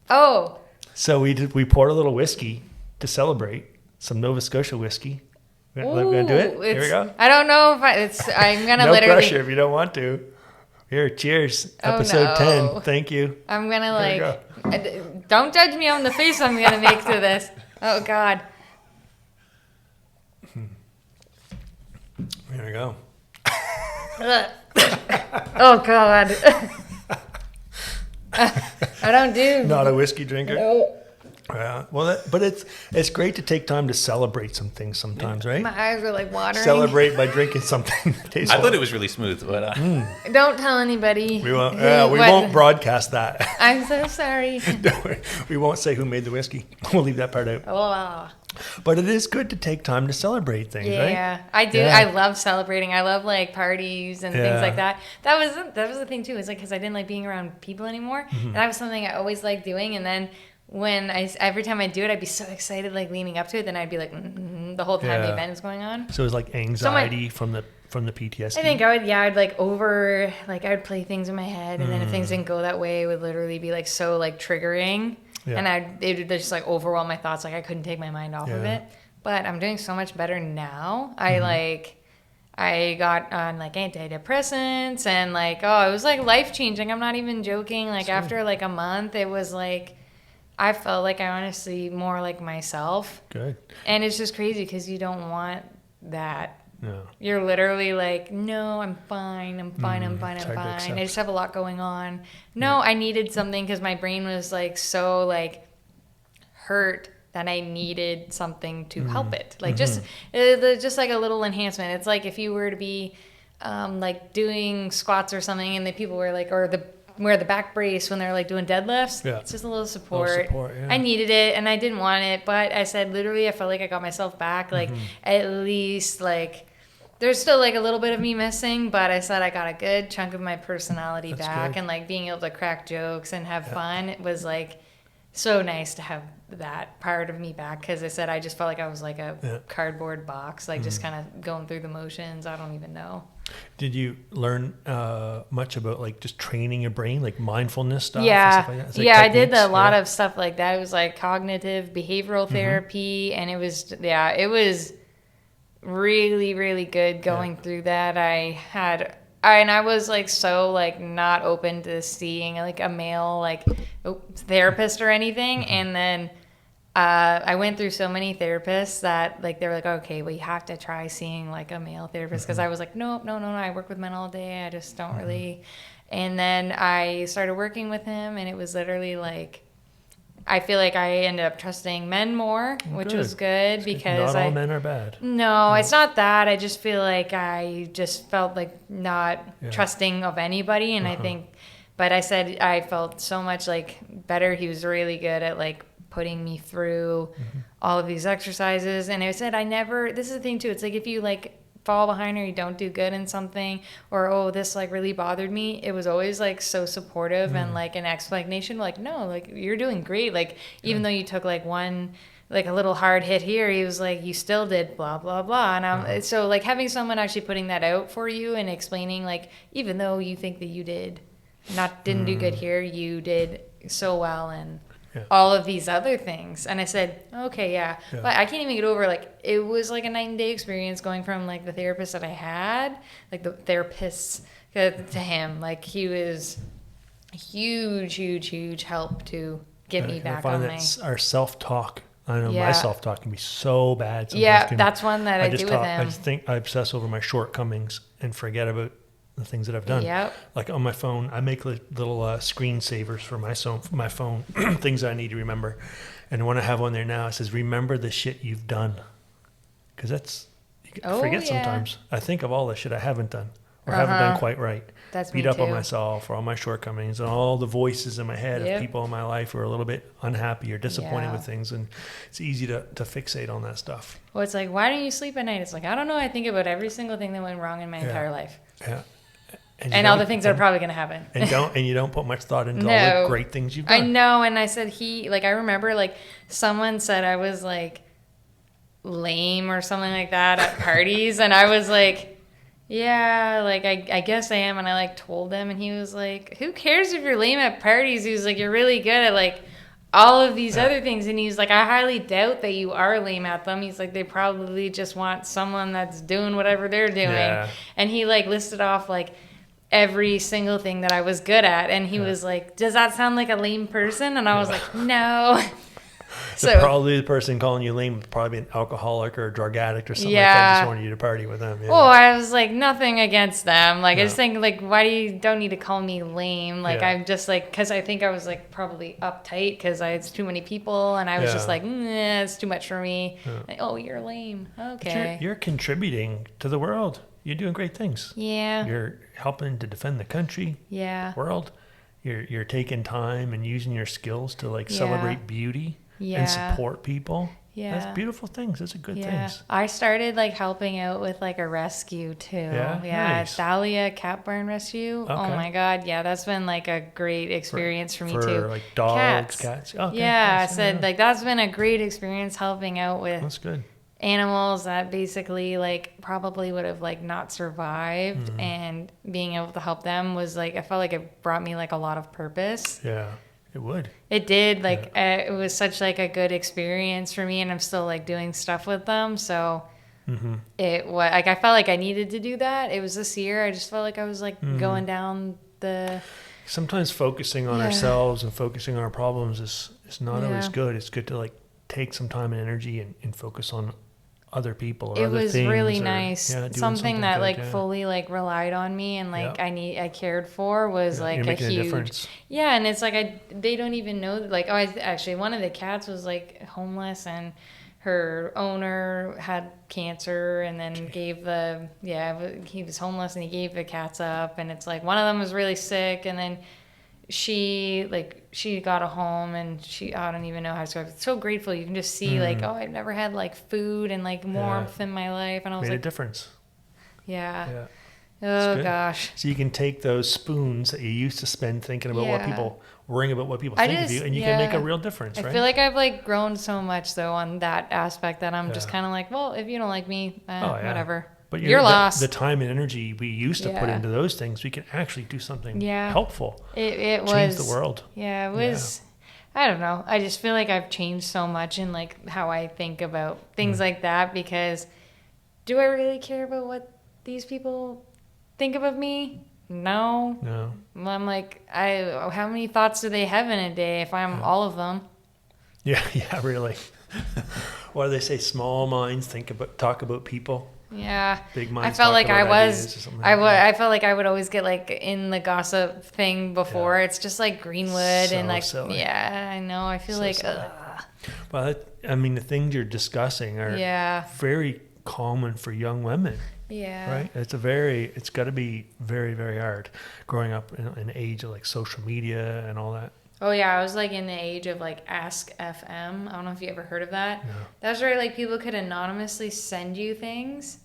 Oh, So we poured a little whiskey to celebrate, some Nova Scotia whiskey. We're gonna do it. ooh, Here we it's- go. I don't know if I'm gonna No literally. pressure if you don't want to. Here, cheers. Oh, Episode no. 10. Thank you. I'm gonna There you like. Don't judge me on the face I'm gonna make to this. Oh God. There we go. Ugh. Oh God. I don't do. Not a whiskey drinker. No. But it's great to take time to celebrate some things sometimes, right? My eyes are like watering. Celebrate by drinking something that tastes I thought it was really smooth, but Don't tell anybody. We won't broadcast that. I'm so sorry. Don't worry. We won't say who made the whiskey. We'll leave that part out. Oh. But it is good to take time to celebrate things, right? Yeah, I do. Yeah. I love celebrating. I love like parties and things like that. That was the thing too. Is like because I didn't like being around people anymore, and that was something I always liked doing. And then when every time I do it, I'd be so excited, like leaning up to it. Then I'd be like, the whole time the event is going on. So it was like anxiety from the PTSD. I think I'd I would play things in my head, and then if things didn't go that way, it would literally be like so like triggering, and it would just like overwhelm my thoughts. Like I couldn't take my mind off of it. But I'm doing so much better now. I got on like antidepressants, and like it was like life changing. I'm not even joking. Like after like a month, it was like I felt like I honestly more like myself. Good. And it's just crazy because you don't want that. No. You're literally like, no, I'm fine. I'm fine. hard to accept. I just have a lot going on. No, I needed something because my brain was like so like hurt that I needed something to help it. Like just like a little enhancement. It's like if you were to be like doing squats or something, and the people were like, wear the back brace when they're like doing deadlifts. Yeah. It's just a little support. I needed it and I didn't want it, but I said literally I felt like I got myself back. Like at least like there's still like a little bit of me missing, but I said I got a good chunk of my personality back, and like being able to crack jokes and have fun. It was like so nice to have that part of me back, because I said I just felt like I was like a cardboard box, like just kind of going through the motions. I don't even know. Did you learn much about like just training your brain, like mindfulness stuff? Yeah, and stuff like that? I did a lot of stuff like that. It was like cognitive behavioral therapy, and it was really, really good going through that. I was like so like not open to seeing like a male like therapist or anything, and then I went through so many therapists that like they were like, okay, well you have to try seeing like a male therapist, because I was like, no, I work with men all day, I just don't really. And then I started working with him, and it was literally like I feel like I ended up trusting men more, which was good, because not all men are bad. No, it's not that. I just feel like I just felt like not trusting of anybody, and I think, but I said I felt so much like better. He was really good at like putting me through all of these exercises, and I said this is the thing too, it's like if you like fall behind or you don't do good in something, or this like really bothered me, it was always like so supportive and like an explanation like, no, like you're doing great, like even though you took like one like a little hard hit here, he was like, you still did blah blah blah. And so like having someone actually putting that out for you and explaining like, even though you think that you didn't do good here, you did so well, and all of these other things. And I said, okay, but I can't even get over, like, it was like a night and day experience going from like the therapist that I had, like the therapists, to him. Like he was a huge help to get me back on my... Our self-talk, I know my self-talk can be so bad sometimes. Yeah, that's one that I do with him. I just think I obsess over my shortcomings and forget about the things that I've done. Yep. Like on my phone, I make little screensavers for my phone, things I need to remember. And the one I have on there now, it says, remember the shit you've done. Because you forget sometimes. I think of all the shit I haven't done or haven't done quite right. That's Beat me up too. on myself for all my shortcomings and all the voices in my head of people in my life who are a little bit unhappy or disappointed with things. And it's easy to fixate on that stuff. Well, it's like, why don't you sleep at night? It's like, I don't know. I think about every single thing that went wrong in my entire life. Yeah. And all the things that are probably going to happen. And you don't put much thought into all the great things you've done. I know. And I said I remember like someone said I was like lame or something like that at parties. And I was like, yeah, like I guess I am. And I like told him, and he was like, who cares if you're lame at parties? He was like, you're really good at like all of these other things. And he's like, I highly doubt that you are lame at them. He's like, they probably just want someone that's doing whatever they're doing. Yeah. And he like listed off like every single thing that I was good at, and he was like, does that sound like a lame person? And I was like, no. So probably the person calling you lame would probably be an alcoholic or a drug addict or something like that. Yeah. Just wanted you to party with them. Yeah. well, I was like, nothing against them. Like, I No. just think, like, why don't need to call me lame? Like, Yeah. I'm just like, because I think I was like probably uptight because I had too many people, and I was just Yeah. like, it's too much for me. Yeah. Like, oh, you're lame. But Okay. you're contributing to the world. You're doing great things. Yeah. You're helping to defend the country, Yeah. world. You're taking time and using your skills to like Yeah. celebrate beauty Yeah. and support people. Yeah. That's beautiful things. Those are good Yeah, things. I started like helping out with like a rescue too. Yeah? Nice. Thalia Cat Barn Rescue. Oh Okay. my God, yeah, that's been like a great experience for me For too. like dogs, cats. Okay. Yeah, I Nice. said like that's been a great experience helping out with That's good. animals that basically like probably would have like not survived, Mm-hmm. and being able to help them was like I felt like it brought me like a lot of purpose. Yeah, it would. It did like it was such like a good experience for me, and I'm still like doing stuff with them. So it was like I felt like I needed to do that. It was this year. I just felt like I was like going down the Sometimes focusing on Yeah. ourselves and focusing on our problems is not always Yeah. good. It's good to like take some time and energy and focus on other people or it other was things. really or, nice. yeah, doing Something that good, like yeah. fully like relied on me and like Yeah. I cared for was Yeah, like you're a making a huge difference. Yeah, and it's like they don't even know that, like actually one of the cats was like homeless, and her owner had cancer, and then gave he was homeless and he gave the cats up, and it's like one of them was really sick, and then she got a home, and I don't even know how to describe it. It's so grateful. You can just see like, oh, I've never had like food and like warmth in my life, and I was Made a like, difference. yeah. Yeah. Oh good. gosh. So you can take those spoons that you used to spend thinking about what Yeah. people, worrying about what people I think of just- you, and you can make a yeah. real difference, I right? feel like I've like grown so much though on that aspect that I'm just Yeah. kind of like, well, if you don't like me, yeah. whatever. But You're lost. The time and energy we used to put Yeah. into those things, we can actually do something Yeah. helpful, It change was the world. Yeah, it was. I don't know. I just feel like I've changed so much in like how I think about things like that, because do I really care about what these people think of me? No. No. I'm like, how many thoughts do they have in a day if I'm all of them? Yeah, yeah, really. What do they say? Small minds talk about people. Yeah. Big I minds felt talk like about I ideas was, or something like that. I felt like I would always get like in the gossip thing before. Yeah. It's just like Greenwood So and like, silly. yeah, I know. I feel So like, silly. Well, I mean, the things you're discussing are yeah, very common for young women, yeah. right? It's got to be very, very hard growing up in an age of like social media and all that. Oh yeah, I was like in the age of like Ask FM. I don't know if you ever heard of that. No. That was where like people could anonymously send you things.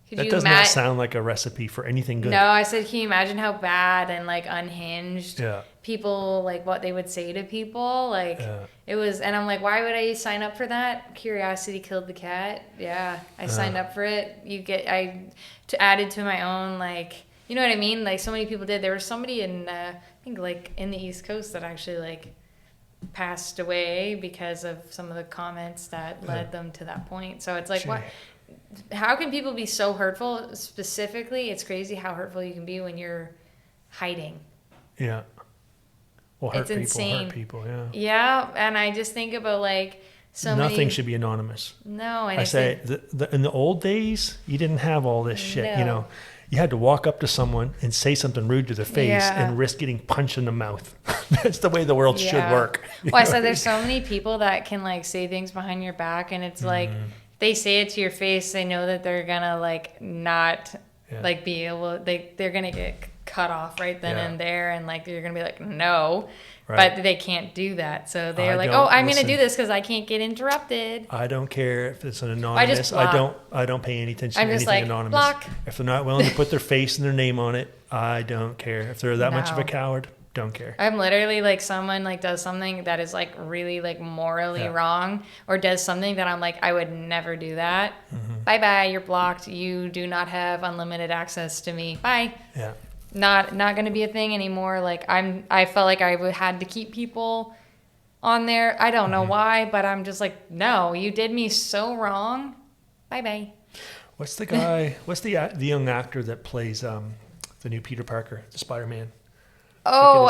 Could That you does not sound like a recipe for anything good. No, I said, can you imagine how bad and like unhinged Yeah. people, like what they would say to people? Like Yeah. it was, and I'm like, why would I sign up for that? Curiosity killed the cat. Yeah, I signed up for it. Added to my own, like, you know what I mean? Like so many people did. There was somebody in, I think like in the East Coast that actually like passed away because of some of the comments that led them to that point. So it's like, Gee. what? How can people be so hurtful? Specifically, it's crazy how hurtful you can be when you're hiding. Yeah. Well, It's insane. hurt people, yeah. Yeah, and I just think about like Nothing should be anonymous. No, and I it's say, like, in the old days, you didn't have all this shit, you No. know. You had to walk up to someone and say something rude to their face Yeah. and risk getting punched in the mouth. That's the way the world should Yeah. work. You well, I know? said there's so many people that can like say things behind your back, and it's like they say it to your face. They know that they're gonna like not Yeah. like be able. They're gonna get cut off right then Yeah. and there, and like you're gonna be like no. Right. But they can't do that. So they're I like, don't- oh, I'm going listen. to do this because I can't get interrupted. I don't care if it's an anonymous. block. I don't pay any attention I'm to just anything like, anonymous. block. If they're not willing to put their face and their name on it, I don't care. If they're that much of a No. coward, don't care. I'm literally like someone like does something that is like really like morally Yeah. wrong, or does something that I'm like, I would never do that. Mm-hmm. Bye-bye, you're blocked. You do not have unlimited access to me. Bye. Yeah. Not going to be a thing anymore. Like I felt like I had to keep people on there. I don't Mm-hmm. know why, but I'm just like, no, you did me so wrong. Bye-bye. What's the guy? What's the young actor that plays the new Peter Parker, the Spider-Man? Oh,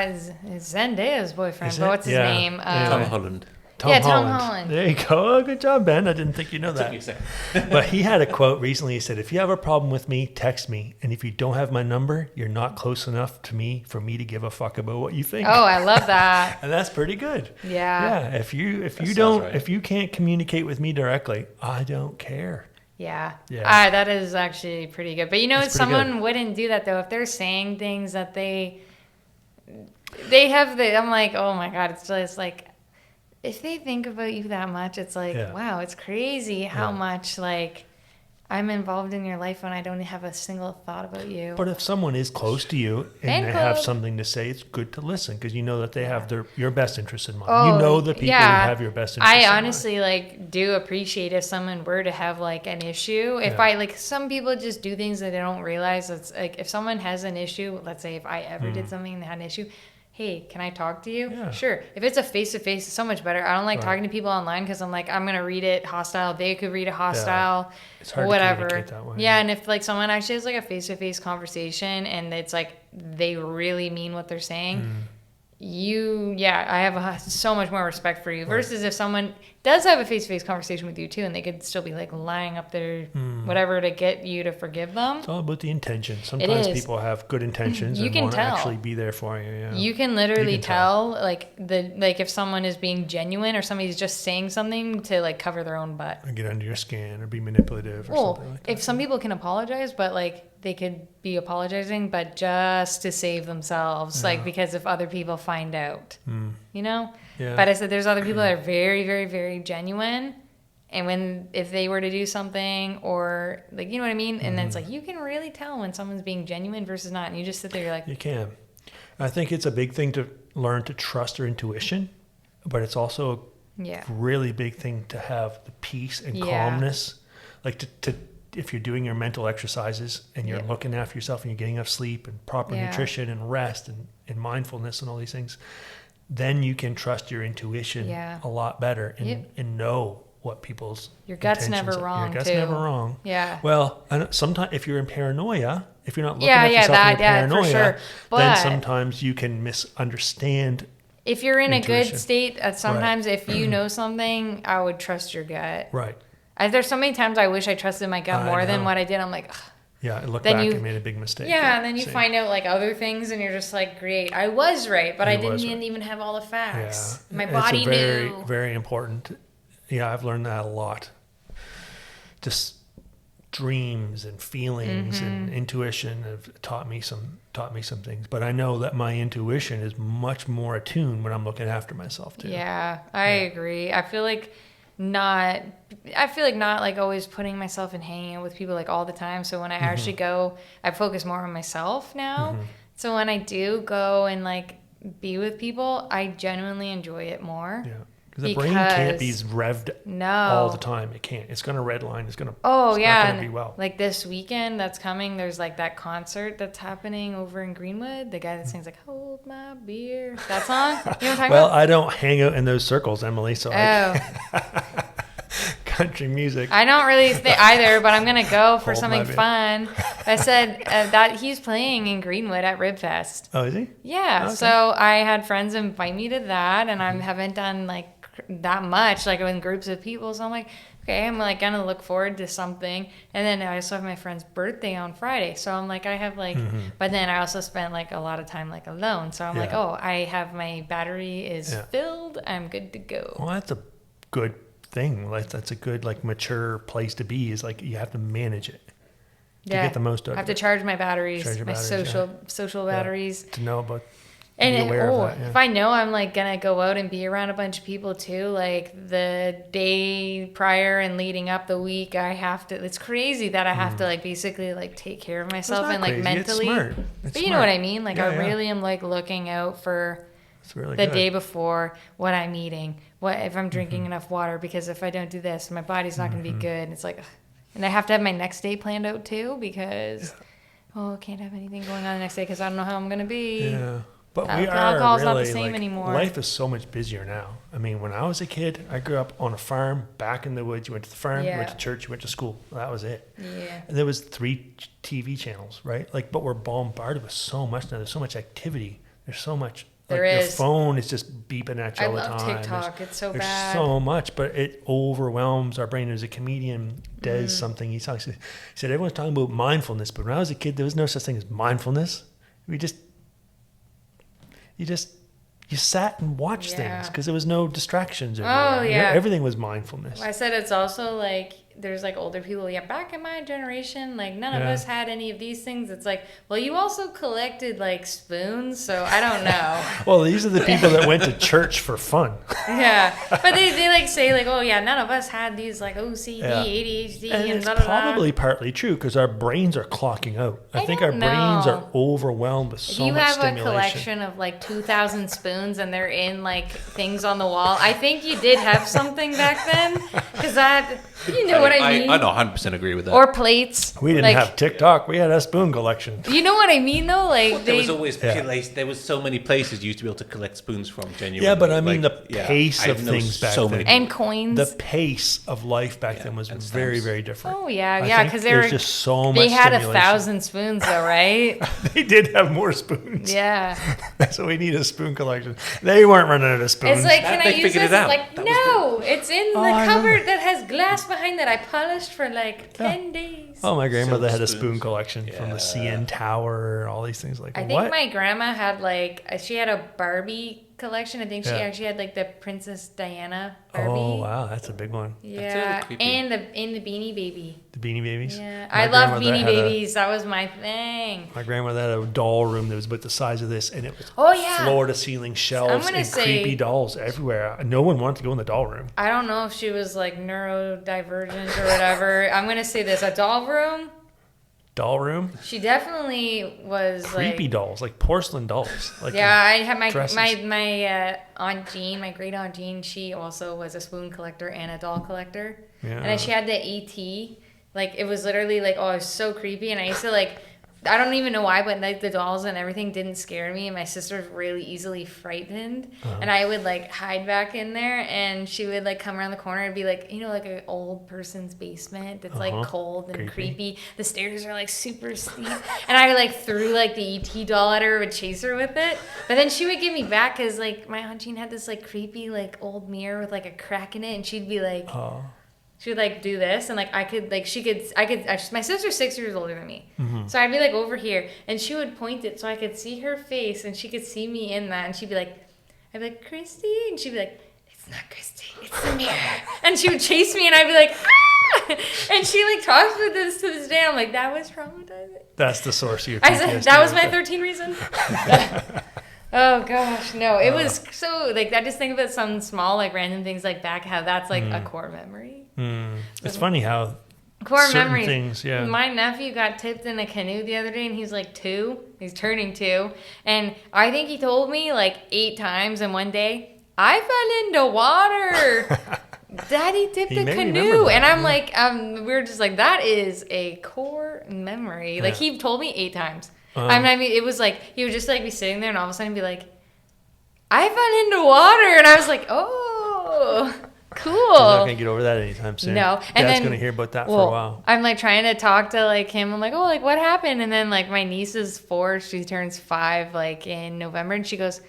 it's Zendaya's boyfriend. Is But it? what's his Yeah. name? Yeah. Tom Holland. Tom Holland. There you go. Oh, good job, Ben. I didn't think you know Took me a that. second. But he had a quote recently. He said, if you have a problem with me, text me. And if you don't have my number, you're not close enough to me for me to give a fuck about what you think. Oh, I love that. And that's pretty good. Yeah. Yeah. If you sounds don't, right. if you can't communicate with me directly, I don't care. Yeah. Yeah. That is actually pretty good. But It's pretty someone good. wouldn't do that though. If they're saying things that they have I'm like, oh my God, it's just like, if they think about you that much, it's like, Yeah. wow, it's crazy how Yeah. much like I'm involved in your life when I don't have a single thought about you. But if someone is close to you and Fan they have club. something to say, it's good to listen because you know that they have your best interest in mind. Oh, you know the people yeah. who have your best interest in I mind. honestly like do appreciate if someone were to have like an issue. If Yeah. I like some people just do things that they don't realize. It's like if someone has an issue, let's say if I ever did something and they had an issue, hey, can I talk to you? Yeah. Sure. If it's a face to face, it's so much better. I don't like Right. talking to people online because I'm like, I'm gonna read it hostile. They could read it hostile. It's hard to whatever. communicate that way. Yeah, and if like someone actually has like a face to face conversation and it's like they really mean what they're saying, I have so much more respect for you versus if someone does have a face-to-face conversation with you too and they could still be like lying up their whatever to get you to forgive them. It's all about the intention. Sometimes is. people have good intentions You and can want to tell. actually be there for you. Yeah. You can literally You can tell like if someone is being genuine or somebody's just saying something to like cover their own butt. Or get under your skin or be manipulative or Well, something like that. if some people can apologize, but like they could be apologizing, but just to save themselves, like because if other people find out, you know. Yeah. But I said there's other people that are very, very, very genuine, and if they were to do something or like you know what I mean, and then it's like you can really tell when someone's being genuine versus not, and you just sit there, you're like, You can. I think it's a big thing to learn to trust your intuition, but it's also yeah, a really big thing to have the peace and Yeah. calmness. Like to if you're doing your mental exercises and you're Yeah. looking after yourself and you're getting enough sleep and proper Yeah. nutrition and rest and mindfulness and all these things, then you can trust your intuition Yeah. a lot better and, Yep. and know what people's Your gut's intentions never are. wrong, Your gut's too. never wrong. Yeah. Well, sometimes if you're in paranoia, if you're not looking Yeah, at yeah, yourself that- in yeah, for paranoia, sure. But- then sometimes you can misunderstand. if you're in a Intuition. good state, sometimes if you know something, I would trust your gut. Right. There's so many times I wish I trusted my gut I more than know. what I did. I'm like, ugh. Yeah, look Then back you- and made a big mistake. Yeah, and then you See? find out like other things, and you're just like, great, I was right, but I You was didn't right. even have all the facts. Yeah. My It's body a very, knew. very important. Yeah, I've learned that a lot. Just dreams and feelings Mm-hmm. and intuition have taught me some things. But I know that my intuition is much more attuned when I'm looking after myself too. Yeah, I agree. I feel like not like always putting myself and hanging out with people like all the time. So when I actually go, I focus more on myself now. So when I do go and like be with people, I genuinely enjoy it more. Yeah. Because the brain can't be Because- revved No. all the time. It can't. It's going to redline. It's going to. Oh it's yeah, Not going to and be well. like this weekend that's coming, there's like that concert that's happening over in Greenwood. The guy that sings like "Hold My Beer," that song. You know what I'm talking Well, about? I don't hang out in those circles, Emily. So I, Oh, country music. I don't really think either, but I'm gonna go for Hold something my beer. fun. I said that he's playing in Greenwood at Ribfest. Oh, is he? Yeah, Okay. so I had friends invite me to that, and I haven't done like that much, like in groups of people. So I'm like, okay, I'm like gonna look forward to something. And then I also have my friend's birthday on Friday, so I'm like, I have like, but then I also spent like a lot of time like alone. So I'm like, Yeah. oh, I have my battery is Yeah. filled. I'm good to go. Well, that's a good thing. Like that's a good like mature place to be. Is like you have to manage it to get the most out I of have to it. charge my batteries, Charge your my batteries, social Yeah. batteries. To know about. And be aware of that, yeah. if I know I'm like gonna go out and be around a bunch of people too, like the day prior and leading up the week, I have to. It's crazy that I have to like basically like take care of myself not and like crazy, it's mentally. smart. It's But you know smart. what I mean? Like Yeah, I yeah. really am like looking out for It's really the good. day before, what I'm eating, what if I'm drinking enough water, because if I don't do this, my body's not gonna be good. And it's like, ugh. And I have to have my next day planned out too because. Oh, I can't have anything going on the next day because I don't know how I'm gonna be. Yeah. But Al- we are alcohol's really not the same like, anymore. life is so much busier now. I mean, when I was a kid, I grew up on a farm back in the woods. You went to the farm, you went Yeah. to church, you went to school. That was it. Yeah. And there was 3 TV channels, right? Like, but we're bombarded with so much now. There's so much activity. There's so much There Your is. phone is just beeping at you I all the love time. TikTok. It's so There's bad. so much, but it overwhelms our brain. There's a comedian, Des something. He said everyone's talking about mindfulness, but when I was a kid, there was no such thing as mindfulness. You sat and watched Yeah. things because there was no distractions. Oh, Everywhere. yeah. Everything was mindfulness. I said it's also like there's like older people. Yeah, back in my generation, like none of Yeah. us had any of these things. It's like, well, you also collected like spoons, so I don't know. Well, these are the people that went to church for fun. Yeah, but they like say like, oh yeah, none of us had these like OCD, Yeah. ADHD, And and it's blah, blah, blah. probably partly true because our brains are clocking out. I think our don't brains know. are overwhelmed with If so you much have stimulation. a collection of like 2,000 spoons and they're in like things on the wall, I think you did have something back then. Because that, you know what I mean? I know 100% agree with that. Or plates. We didn't like, have TikTok. We had a spoon collection. You know what I mean though? Like there they, was always Yeah. there was so many places you used to be able to collect spoons from. Genuinely, Yeah, but I mean Like, the pace I of know things back so then. many and coins. The pace of life back Yeah, then was and very, stamps. very different. Oh yeah, I yeah, think because there's just so much they had stimulation. 1,000 spoons though, right? They did have more spoons. Yeah. So we need a spoon collection. They weren't running out of spoons. It's like, That can I they use figured this? it out. Like, That was no, it's in the I cupboard remember. that has glass behind that I polished for like 10 days. oh, my grandmother Silk had a spoons. spoon collection from the Yeah. CN Tower, all these things like I think what? my grandma had like, she had a Barbie collection. I think she Yeah. actually had like the Princess Diana Barbie. Oh, wow, that's a big one. Yeah, really creepy. and the Beanie Baby. The Beanie Babies. Yeah, My I love grandmother Beanie had a- Babies. That was my thing. My grandmother had a doll room that was about the size of this, and it was Oh yeah. floor to ceiling shelves gonna and say- creepy dolls everywhere. No one wanted to go in the doll room. I don't know if she was like neurodivergent or whatever. I'm gonna say this: a doll room. Doll room? She definitely was Creepy like. dolls, like porcelain dolls. Like Yeah, I had my dresses. my aunt Jean, my great aunt Jean. She also was a spoon collector and a doll collector. Yeah. And then she had the AT. Like it was literally like, oh, it was so creepy. And I used to like, I don't even know why, but like the dolls and everything didn't scare me. And my sister was really easily frightened. Uh-huh. And I would like hide back in there, and she would like come around the corner and be like, you know, like an old person's basement that's Uh-huh. like cold and Creepy. creepy. The stairs are like super steep. And I like threw like the ET doll at her, would chase her with it. But then she would give me back because like my aunt Jean had this like creepy like old mirror with like a crack in it, and she'd be like, Oh. she would like do this, and like I could like my sister's 6 years older than me, Mm-hmm. so I'd be like over here, and she would point it so I could see her face, and she could see me in that, and she'd be like, I'd be like, Christy, and she'd be like, it's not Christy, it's the mirror, and she would chase me, and I'd be like, ah! And she like talks with this to this day. I'm like, that was traumatizing. That's the source of your I PTSD. said that was my right there. 13 reason. Oh gosh, no! It was so like I just think about some small like random things like back how that's like a core memory. It's funny how Core certain memories. things, yeah. My nephew got tipped in a canoe the other day, and he's like 2. He's turning 2, and I think he told me like 8 times in one day, I fell into water. Daddy tipped He a made me remember canoe, that, and I'm yeah. like, we were just like, that is a core memory. Like Yeah. he told me 8 times. I mean, it was like he would just like be sitting there, and all of a sudden be like, I fell into water, and I was like, oh, cool. He's not gonna get over that anytime soon. No, and Dad's then gonna hear about that for a while. I'm like trying to talk to like him. I'm like, oh, like what happened? And then like my niece is 4. She turns 5 like in November, and she goes,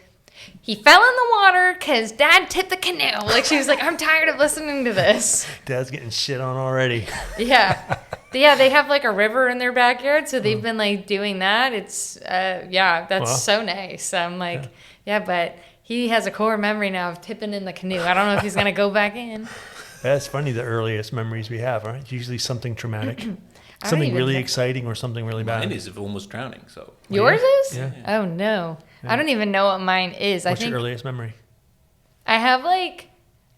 he fell in the water because Dad tipped the canoe. Like she was like, I'm tired of listening to this. Dad's getting shit on already. Yeah. Yeah, they have like a river in their backyard, so they've been like doing that. It's yeah, that's Wow. so nice. I'm like, yeah, but he has a core memory now of tipping in the canoe. I don't know if he's gonna go back in. That's funny. The earliest memories we have, right? It's usually something traumatic, I don't something even really know. exciting, or something really bad. Mine is of almost drowning. So Yours is? Yeah. Oh no. I don't even know what mine is. What's I think your earliest memory? I have like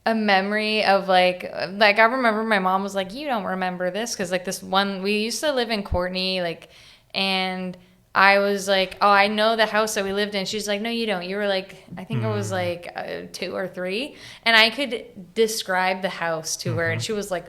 a memory of like I remember my mom was like, you don't remember this because like this one we used to live in Courtney like, and I was like, oh, I know the house that we lived in. She's like, no, you don't. You were like, I think I was like 2 or 3, and I could describe the house to her, and she was like.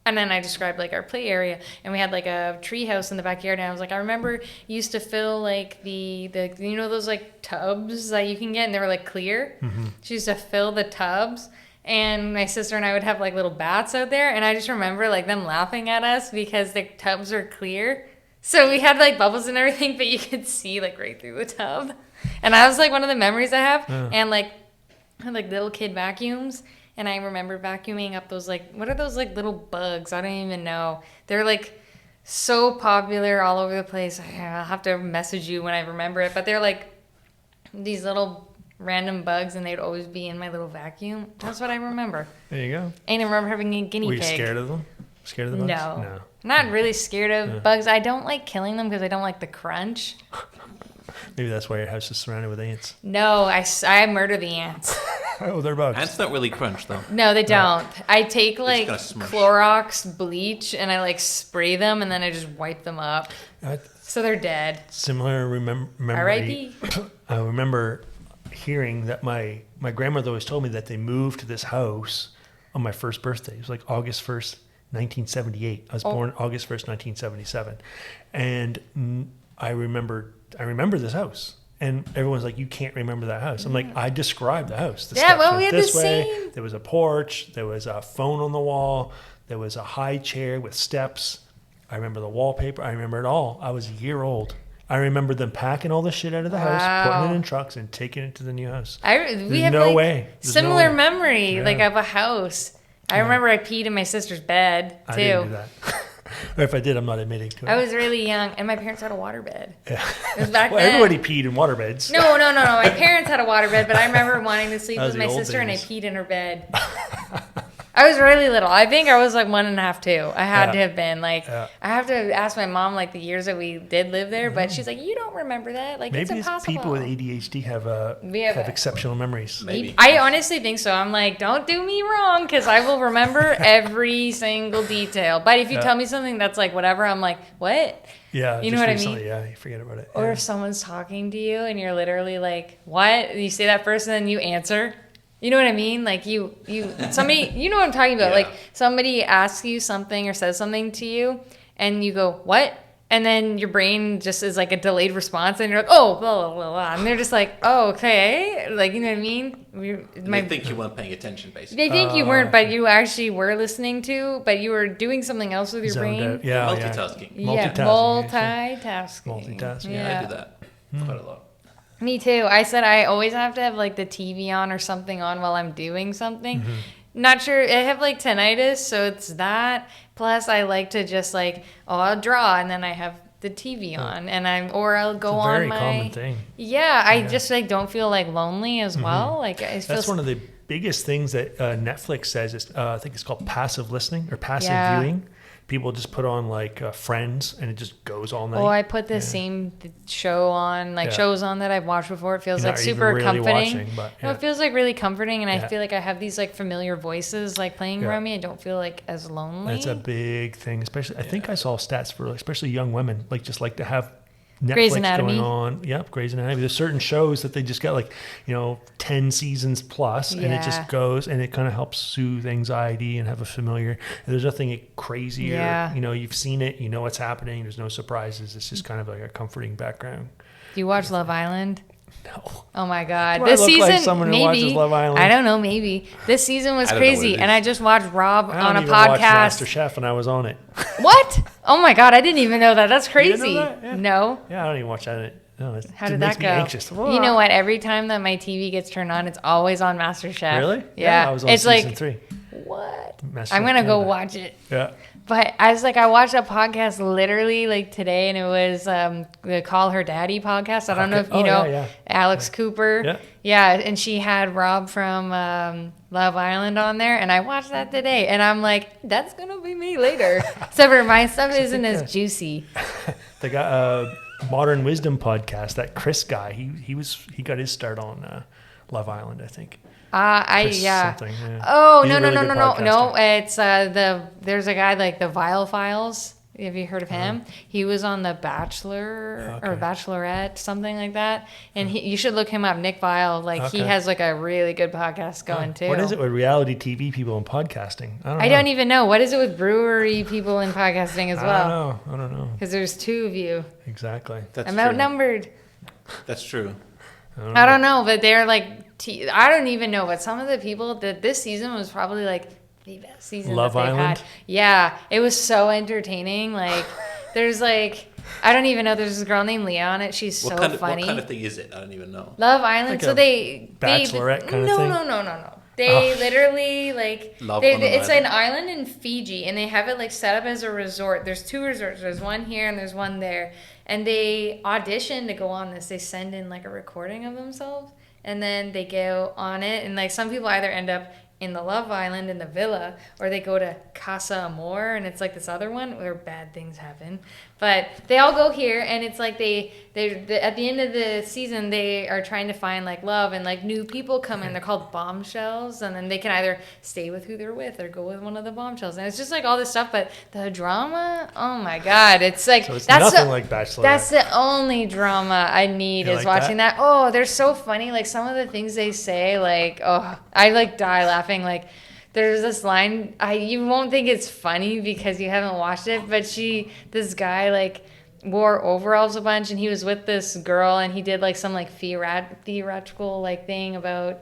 And then I described like our play area, and we had like a tree house in the backyard. And I was like, I remember you used to fill like the you know those like tubs that you can get, and they were like clear. She used to fill the tubs, and my sister and I would have like little bats out there, and I just remember like them laughing at us because the tubs are clear. So we had like bubbles and everything, but you could see like right through the tub. And that was like one of the memories I have. And like, I had like little kid vacuums. And I remember vacuuming up those like, what are those like little bugs? I don't even know. They're like so popular all over the place. I'll have to message you when I remember it. But they're like these little random bugs, and they'd always be in my little vacuum. That's what I remember. There you go. And I remember having a guinea pig. Were you scared of them? Scared of the bugs? No. Not really scared of bugs. I don't like killing them because I don't like the crunch. Maybe that's why your house is surrounded with ants. No, I murder the ants. Oh, they're bugs. Ants don't really crunch though. No, they don't. I take like gonna smush. Clorox bleach and I like spray them and then I just wipe them up. So they're dead. Similar memory. R.I.P. I remember hearing that my grandmother always told me that they moved to this house on my first birthday. It was like August 1st, 1978. I was born August 1st, 1977. And I remember this house. And everyone's like, you can't remember that house. I'm like, I described the house. The steps well, went we had this the way. same. There was a porch. There was a phone on the wall. There was a high chair with steps. I remember the wallpaper. I remember it all. I was a year old. I remember them packing all the shit out of the house, putting it in trucks, and taking it to the new house. We have no like way. There's similar no way. memory, like of a house. I remember I peed in my sister's bed too. I didn't do that. Or if I did, I'm not admitting to it. I was really young, and my parents had a waterbed. Yeah. It was back Well, then. everybody peed in waterbeds. No. My parents had a waterbed, but I remember wanting to sleep That was with my the old sister, and I days. peed in her bed. I was really little. I think I was like 1.5, 2. I had to have been like. Yeah. I have to ask my mom like the years that we did live there, but she's like, you don't remember that. Like it's Maybe impossible. people with ADHD have have exceptional memories. Maybe. I honestly think so. I'm like, don't do me wrong, because I will remember every single detail. But if you tell me something that's like whatever, I'm like, what? Yeah, You know just what I recently, mean? Yeah, you forget about it. Or Yeah. if someone's talking to you and you're literally like, what? And you say that first and then you answer. You know what I mean? Like somebody, you know what I'm talking about. Yeah. Like somebody asks you something or says something to you and you go, what? And then your brain just is like a delayed response and you're like, oh, blah, blah, blah, blah. And they're just like, oh, okay. Like, you know what I mean? They think you weren't paying attention, basically. They think you weren't, but you actually were listening to, but you were doing something else with your Zoned brain. out. Yeah, Multitasking. Yeah, Multitasking. multitasking. Yeah, I do that quite a lot. Me too. I said I always have to have like the TV on or something on while I'm doing something. Mm-hmm. Not sure. I have like tinnitus, so it's that. Plus, I like to just like, I'll draw and then I have the TV on, and I'll go It's a on very my. common thing. Yeah, I just like don't feel like lonely as well. Like it feels. That's one of the biggest things that Netflix says. Is, I think it's called passive listening or passive Yeah. viewing. People just put on like Friends, and it just goes all night. Oh, I put the same show on, like shows on that I've watched before. It feels You're like not even super really comforting. watching, but, No, yeah. it feels like really comforting, and I Yeah. feel like I have these like familiar voices like playing Yeah. around me. I don't feel like as lonely. That's a big thing, especially. I think I saw stats for especially young women, like just like to have Grey's Netflix Anatomy. going on. Yep, Grey's Anatomy. There's certain shows that they just got like 10 seasons plus, and it Yeah. just goes and it kind of helps soothe anxiety and have a familiar. And there's nothing crazier. Yeah. You've seen it. You know what's happening. There's no surprises. It's just kind of like a comforting background. Do you watch Love Island? No. Oh my God! Do I This look season, like someone who maybe watches Love Island? I don't know. Maybe this season was I don't know what crazy, it and is. I just watched Rob I on don't a even watch podcast. MasterChef, and I was on it. What? Oh my God! I didn't even know that. That's You crazy. didn't know that? Yeah. No. Yeah, I don't even watch that. No, How it did makes that me go? anxious. You know what? Every time that my TV gets turned on, it's always on MasterChef. Really? Yeah. I was on it's season like 3. what? MasterChef I'm gonna go Canada. watch it. Yeah. But I was like, I watched a podcast literally like today, and it was the Call Her Daddy podcast. I don't know if Okay. you Oh, know yeah. Alex Cooper. Yeah. Yeah, and she had Rob from Love Island on there, and I watched that today, and I'm like, that's gonna be me later. Except for my stuff isn't as juicy. They got Modern Wisdom podcast. That Chris guy, he got his start on Love Island, I think. Chris something, yeah. Oh He's a no really good no! podcaster. It's there's a guy like the Vile Files. Have you heard of him? He was on The Bachelor or Okay. Bachelorette, something like that. And you should look him up, Nick Vile. Like he Okay. has like a really good podcast going too. What is it with reality TV people and podcasting? I don't even know. What is it with brewery people and podcasting as well? I don't know. Because there's 2 of you. Exactly. That's I'm true. outnumbered. That's true. I don't know, but they're like, I don't even know. But some of the people that this season was probably like the best season Love that they've Island? had. Yeah, it was so entertaining. Like There's like, I don't even know. There's this girl named Leah on it. She's so funny. What kind of thing is it? I don't even know. Love Island. Like So a they Bachelorette kind of thing? No. They literally like Love on an it's island. an island in Fiji, and they have it like set up as a resort. There's 2 resorts. There's one here and there's one there. And they audition to go on this. They send in like a recording of themselves, and then they go on it. And like some people either end up in the Love Island in the villa, or they go to Casa Amor, and it's like this other one where bad things happen. But they all go here, and it's like they at the end of the season they are trying to find like love, and like new people come in. They're called bombshells, and then they can either stay with who they're with or go with one of the bombshells. And it's just like all this stuff, but the drama, oh my god, it's like So it's nothing like Bachelorette. That's the only drama I need You is like watching that. Oh, they're so funny. Like some of the things they say, like, oh, I like die laughing. Like there's this line, you won't think it's funny because you haven't watched it, but this guy like wore overalls a bunch, and he was with this girl, and he did like some like theatrical like thing about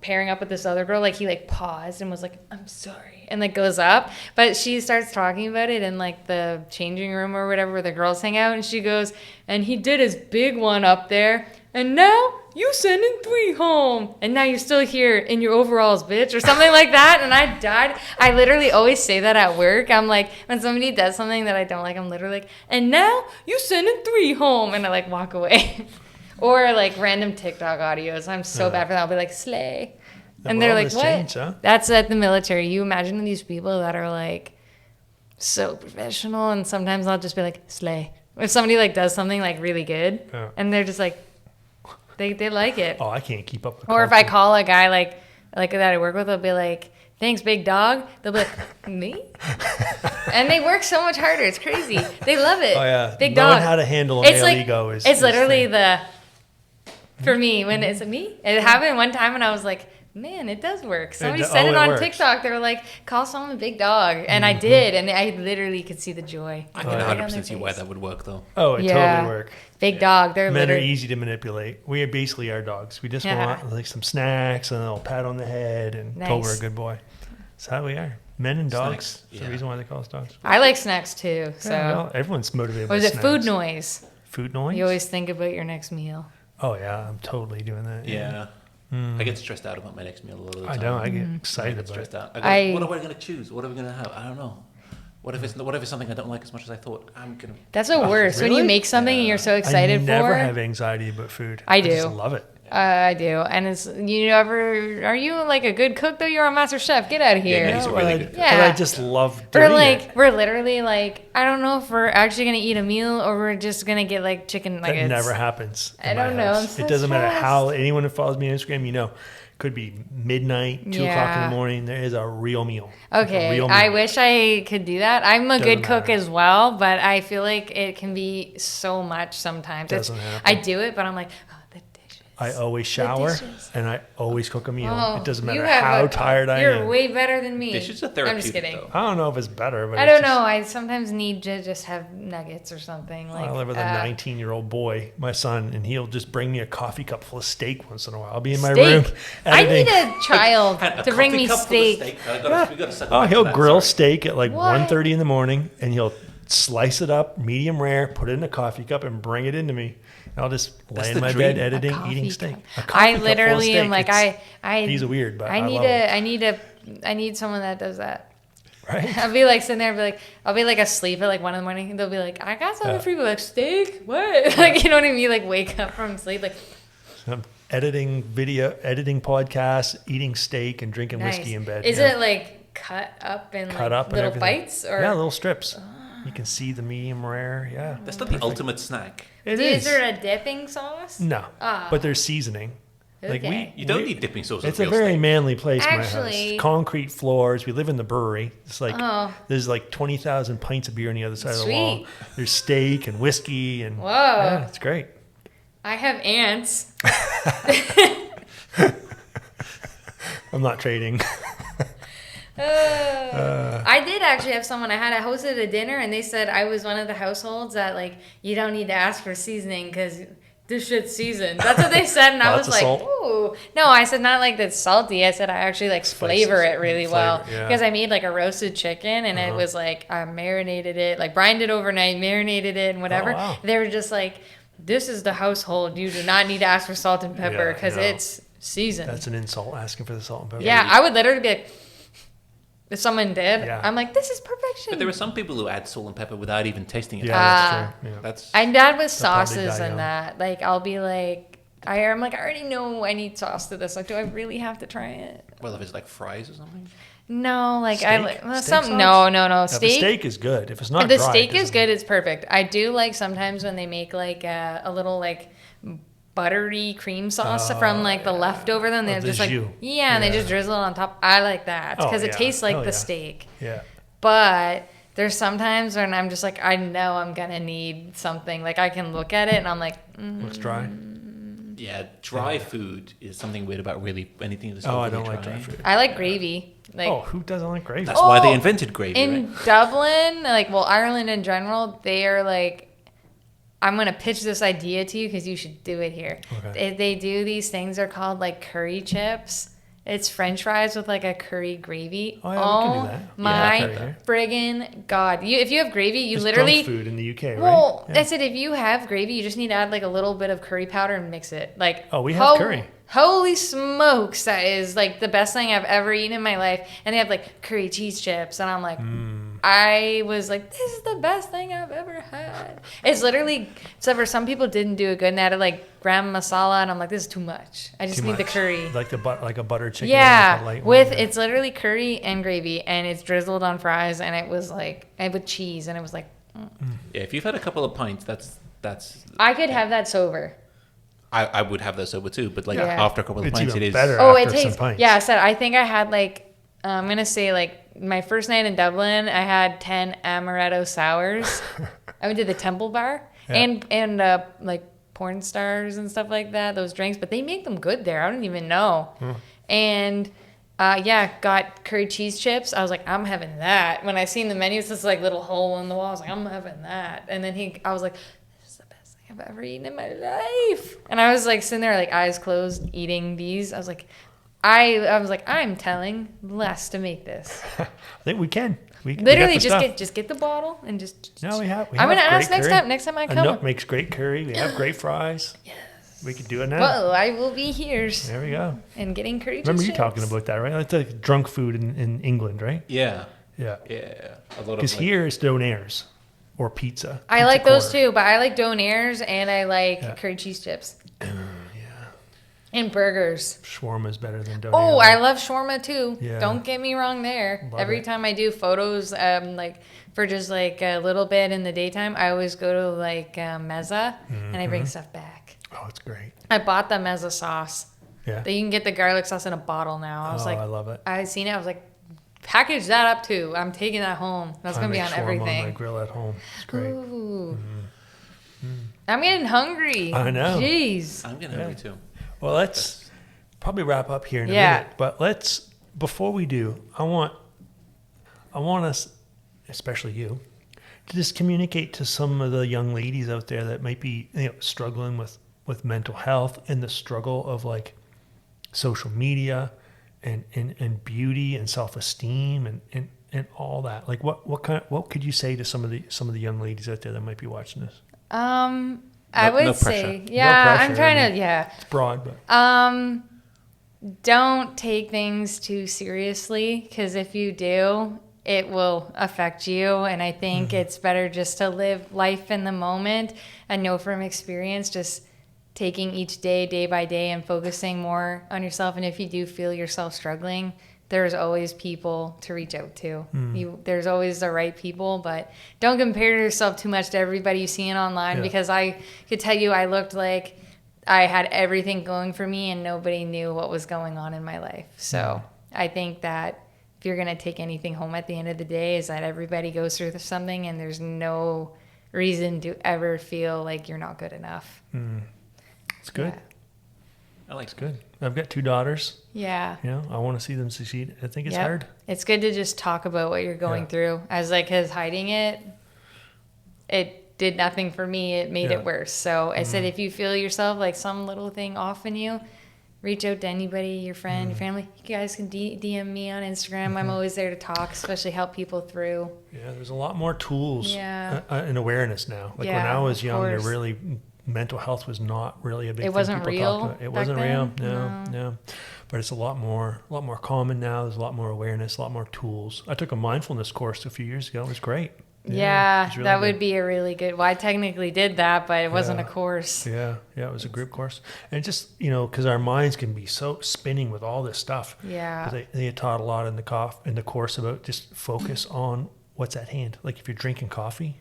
pairing up with this other girl. Like he like paused and was like, I'm sorry, and like goes up, but she starts talking about it in like the changing room or whatever where the girls hang out, and she goes, and he did his big one up there, and now you sending 3 home, and now you're still here in your overalls, bitch, or something like that. And I died. I literally always say that at work. I'm like, when somebody does something that I don't like, I'm literally like, and now you sending 3 home, and I like walk away. Or like random TikTok audios. I'm so bad for that. I'll be like, slay. And they're like, what? Changed, huh? That's at the military. You imagine these people that are like so professional, and sometimes I'll just be like, slay. If somebody like does something like really good, and they're just like, they like it. Oh, I can't keep up with Or if I culture. call a guy like that I work with, they'll be like, thanks, big dog. They'll be like, me? And they work so much harder. It's crazy. They love it. Oh, yeah. Big Knowing dog. how to handle a It's male like, ego is... it's is literally the- for me, when it's me. It happened one time, and I was like, man, it does work. Somebody It- said oh, it it on works. TikTok. They were like, call someone a big dog. And I did, and I literally could see the joy. I can right on their 100% see why face. that would work, though. Oh, it Yeah. totally work. Big dog. They're Men are literally... easy to manipulate. We are basically our dogs. We just Yeah. want like some snacks and a little pat on the head and told we're a Nice. good boy. That's how we are. Men and dogs. Snacks, That's the yeah. reason why they call us dogs. I like snacks too. So, Yeah, well, everyone's motivated what by was it? snacks. Food noise. Food noise? You always think about your next meal. Oh, yeah. I'm totally doing that. Yeah. I get stressed out about my next meal a lot of the time. I don't. I get I excited get about stressed it. out. I- What are we going to choose? What are we going to have? I don't know. What if it's something I don't like as much as I thought? I'm going to... That's the worst. When you really? make something and you're so excited I never for have anxiety about food. I just do. love it. I do. And it's, are you like a good cook though? You're a master chef. Get out of here. Yeah, he's a Well, really I- good cook. But I Yeah. just love doing it. We're literally like, I don't know if we're actually going to eat a meal or we're just going to get like chicken That nuggets. never happens. in I my don't know. house. I'm so It doesn't matter stressed. how anyone who follows me on Instagram, could be midnight, 2 o'clock in Yeah. the morning. There is a real meal. A Okay, real I meal. wish I could do that. I'm a good Doesn't cook matter. as well, but I feel like it can be so much sometimes. Doesn't happen. I do it, but I'm like, oh, the dishes. I always shower dishes. and I always cook a meal. Oh, it doesn't you matter have how tired I You're am. way better than me. Dishes are I'm therapeutic, just kidding. though. I don't know if it's better, but I it's don't just- know. I sometimes need to just have nuggets or something. Like I live with a 19-year-old boy, my son, and he'll just bring me a coffee cup full of steak once in a while. I'll be in my room steak. I editing. need a child And a to bring coffee me cup full of steak. We gotta settle Oh, back to he'll that, grill sorry. steak at like What? 1:30 in the morning, and he'll slice it up, medium rare, put it in a coffee cup, and bring it into me. And I'll just That's lay the in my dream. bed editing, A eating coffee steak. cup. A coffee I cup full of literally am steak. like It's- He's weird, but I love it. I need someone that does that. Right? I'll be like sitting there, I'll be like asleep at like 1 a.m. and they'll be like, I got something for you. Like, steak? What? Like, you know what I mean? Like, wake up from sleep. Like, I'm editing podcasts, eating steak, and drinking nice. whiskey in bed. Is yeah. it like cut up in Cut like up and little everything. bites? Or Yeah, little strips. You can see the medium rare. Yeah. That's not the ultimate snack. It is is. there a dipping sauce? No. Ah. But there's seasoning. Like Okay. You don't need dipping sauce. It's on a real very steak. manly place, my Actually- house. Concrete floors. We live in the brewery. It's like Oh. there's like 20,000 pints of beer on the other side of the wall. Sweet. There's steak and whiskey and Whoa. yeah, it's great. I have ants. I'm not trading. I did actually have someone. I hosted a dinner, and they said I was one of the households that like you don't need to ask for seasoning because this shit's seasoned. That's what they said, and I Lots was of like, salt? ooh. No, I said not like that's salty. I said I actually like flavor it really well. Yeah. Because I made like a roasted chicken, and it was like, I marinated it, like brined it overnight, marinated it, and whatever. Oh, wow. They were just like, this is the household. You do not need to ask for salt and pepper Yeah, because no. it's seasoned. That's an insult, asking for the salt and pepper. Yeah, I would literally be like, if someone did, Yeah. I'm like, this is perfection. But there are some people who add salt and pepper without even tasting it. Yeah, that's true. Yeah. That's I'm bad with probably sauces die and young. that. Like, I'll be like, I'm like, I already know I need sauce to this. Like, do I really have to try it? well, if it's like fries or something. No, like Steak? I like Steak some. sauce? No. Now, the Steak. steak is good. If it's not If the dry, it steak is doesn't- good, it's perfect. I do like sometimes when they make like a little like buttery cream sauce from like the leftover. Then they're the just like jus. and they Yeah. just drizzle it on top. I like that Oh, because it yeah. tastes like Hell the yeah. steak. Yeah. But there's sometimes when I'm just like, I know I'm gonna need something. Like I can look at it and I'm like, Looks dry. Yeah, dry food is something weird about really anything that's Oh, I overly don't like dry food. I like gravy. Like Oh, who doesn't like gravy? That's why they Oh, invented gravy, in right? Dublin, like Ireland in general, they are like, I'm gonna pitch this idea to you because you should do it here. Okay. They do these things. They're called like curry chips. It's French fries with like a curry gravy. Oh, yeah, we can do that. Yeah, my curry, yeah. friggin' god! If you have gravy, you It's literally drunk food in the UK, right? Well, Yeah. that's it. If you have gravy, you just need to add like a little bit of curry powder and mix it. Like, Oh, we have curry. Holy smokes, that is like the best thing I've ever eaten in my life. And they have like curry cheese chips, and I'm like, I was like, this is the best thing I've ever had. It's literally, except for some people didn't do it good and added like gram masala, and I'm like, this is too much. I just Too need the much. curry. Like like a butter chicken. like a Yeah, light with one, yeah. it's literally curry and gravy, and it's drizzled on fries, and it was like, and with cheese, and it was like, Yeah, if you've had a couple of pints, that's. I could have that sober. I would have those sober too, but like Yeah. after a couple of It's pints, even it is. better. Oh, it after some tastes. pints. Yeah, I said I think I had like I'm gonna say like my first night in Dublin, I had 10 amaretto sours. I went to the Temple Bar Yeah. and like porn stars and stuff like that. Those drinks, but they make them good there. I don't even know. And yeah, got curry cheese chips. I was like, I'm having that. When I seen the menu, it's this like little hole in the wall. I was like, I'm having that. And then I was like, this is the best thing I've ever eaten in my life. And I was like sitting there, like eyes closed, eating these. I was like, I'm telling Les to make this. I think we can. We Literally, we got the stuff. just get the bottle and just. No, we have. I'm gonna ask great next curry. time. Next time I A come. Nook makes great curry. We have great fries. Yes. We could do it now. Whoa, I will be here There we go. and getting curry Remember you chips. talking about that, right? That's like drunk food in England, right? Yeah, Yeah. yeah. A lot of Because like, here it's donairs or pizza. I Pizza like those quarter. too, but I like donairs and I like Yeah. curry cheese chips. And burgers. Shawarma's better than donair. Oh, I love shawarma too. Yeah. Don't get me wrong there. Love Every it. time I do photos, like for just like a little bit in the daytime, I always go to like Mezza and I bring stuff back. Oh, it's great. I bought the Mezza sauce. Yeah. You can get the garlic sauce in a bottle now. I was Oh, like, I love it. I seen it. I was like, package that up too. I'm taking that home. That's I gonna be make on shawarma everything. on my grill at home. It's great. Ooh. I'm getting hungry. I know. Jeez. I'm getting hungry too. Well, let's probably wrap up here in a Yeah. minute. But before we do, I want us, especially you, to just communicate to some of the young ladies out there that might be struggling with mental health and the struggle of like social media and beauty and self-esteem and all that. Like what could you say to some of the young ladies out there that might be watching this? I would no say, pressure. yeah, No I'm pressure, trying I to, mean, yeah. It's broad, but Don't take things too seriously because if you do, it will affect you. And I think it's better just to live life in the moment and know from experience, just taking each day by day and focusing more on yourself. And if you do feel yourself struggling, there's always people to reach out to. There's always the right people, but don't compare yourself too much to everybody you see online Yeah. because I could tell you I looked like I had everything going for me and nobody knew what was going on in my life. So I think that if you're going to take anything home at the end of the day is that everybody goes through something and there's no reason to ever feel like you're not good enough. it's good. Yeah. I like It's good. I've got 2 daughters. Yeah. I want to see them succeed. I think it's Yep. hard. It's good to just talk about what you're going Yeah. through. As like his hiding it did nothing for me. It made Yeah. it worse. So I said, if you feel yourself like some little thing off in you, reach out to anybody, your friend, your family. You guys can DM me on Instagram. I'm always there to talk, especially help people through. Yeah, there's a lot more tools Yeah. And awareness now. Like when Yeah, I was of young, there course. really mental health was not really a big It thing. wasn't people real talked about. It back wasn't real. then? No. But it's a lot more common now. There's a lot more awareness, a lot more tools. I took a mindfulness course a few years ago. It was great. it Yeah, was really that good. would be a really good. Well, I technically did that, but it wasn't a Yeah. course. Yeah, it was a group course, and just because our minds can be so spinning with all this stuff. Yeah. 'Cause they taught a lot in the course about just focus on what's at hand. Like if you're drinking coffee,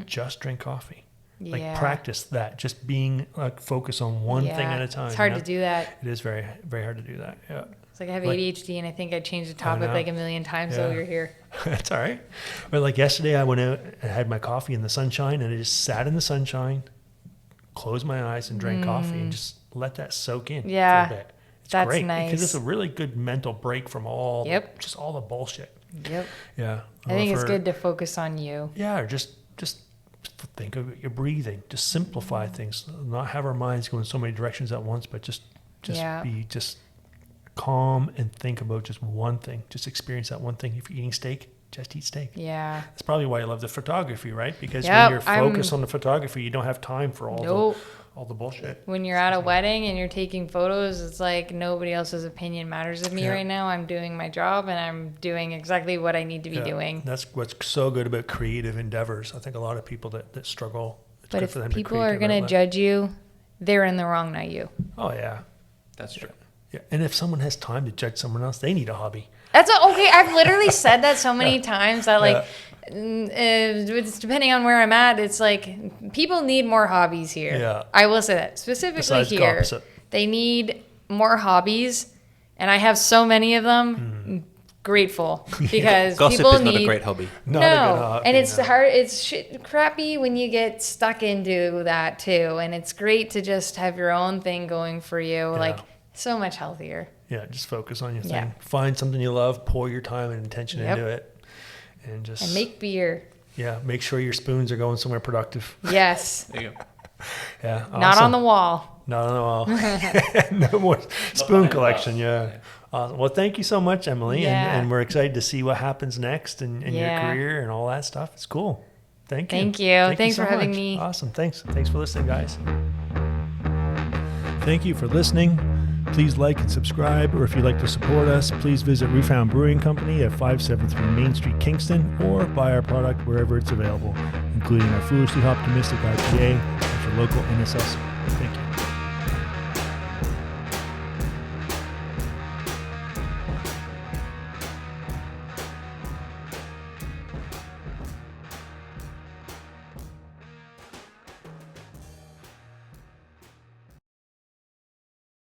just drink coffee. Like Yeah. practice that. Just being like focus on one thing Yeah. at a time. It's hard you to know? do that. It is very very hard to do that. Yeah. It's like I have Like- ADHD, and I think I changed the topic know. like a million times Yeah. over here. That's all right. But like yesterday, I went out and had my coffee in the sunshine, and I just sat in the sunshine, closed my eyes, and drank coffee, and just let that soak in Yeah, for a bit. It's that's great nice. because it's a really good mental break from all Yep. just all the bullshit. Yep. Yeah, I think it's for- good to focus on you. Yeah, or just think of your breathing. Just simplify things. Not have our minds go in so many directions at once, but just Yeah. be just calm and think about just one thing. Just experience that one thing. If you're eating steak, just eat steak. Yeah. That's probably why I love the photography, right? Because Yep, when you're I'm- focused on the photography, you don't have time for Nope. all the bullshit. When you're at a wedding and you're taking photos, it's like nobody else's opinion matters of me Yeah. right now. I'm doing my job and I'm doing exactly what I need to be Yeah, doing. That's what's so good about creative endeavors. I think a lot of people that struggle. It's But good if for them to people create are their going to outlet. judge you, they're in the wrong, not you. Oh yeah, That's true. yeah. And if someone has time to judge someone else, they need a hobby. Okay. I've literally said that so many times that like, it's depending on where I'm at, it's like people need more hobbies here. Yeah. I will say that specifically Besides the here. opposite. They need more hobbies, and I have so many of them. Hmm. Grateful because Gossip people is need not a great hobby. Not a good hobby, and it's no. hard. It's crappy when you get stuck into that too. And it's great to just have your own thing going for you. Like so much healthier. Yeah, just focus on your thing. Yeah. Find something you love, pour your time and attention Yep. into it, and just And make beer. make sure your spoons are going somewhere productive. Yes. There you go. Yeah, Not awesome. on the wall. Not on the wall. No more spoon collection. Yeah. Awesome. Well, thank you so much, Emily, Yeah. and we're excited to see what happens next in your Yeah. career and all that stuff. It's cool. Thank you. Thank you. Thanks for having much. me. Awesome. Thanks for listening, guys. Thank you for listening. Please like and subscribe, or if you'd like to support us, please visit Refound Brewing Company at 573 Main Street, Kingston, or buy our product wherever it's available, including our Foolishly Optimistic IPA at your local NSS. Thank you.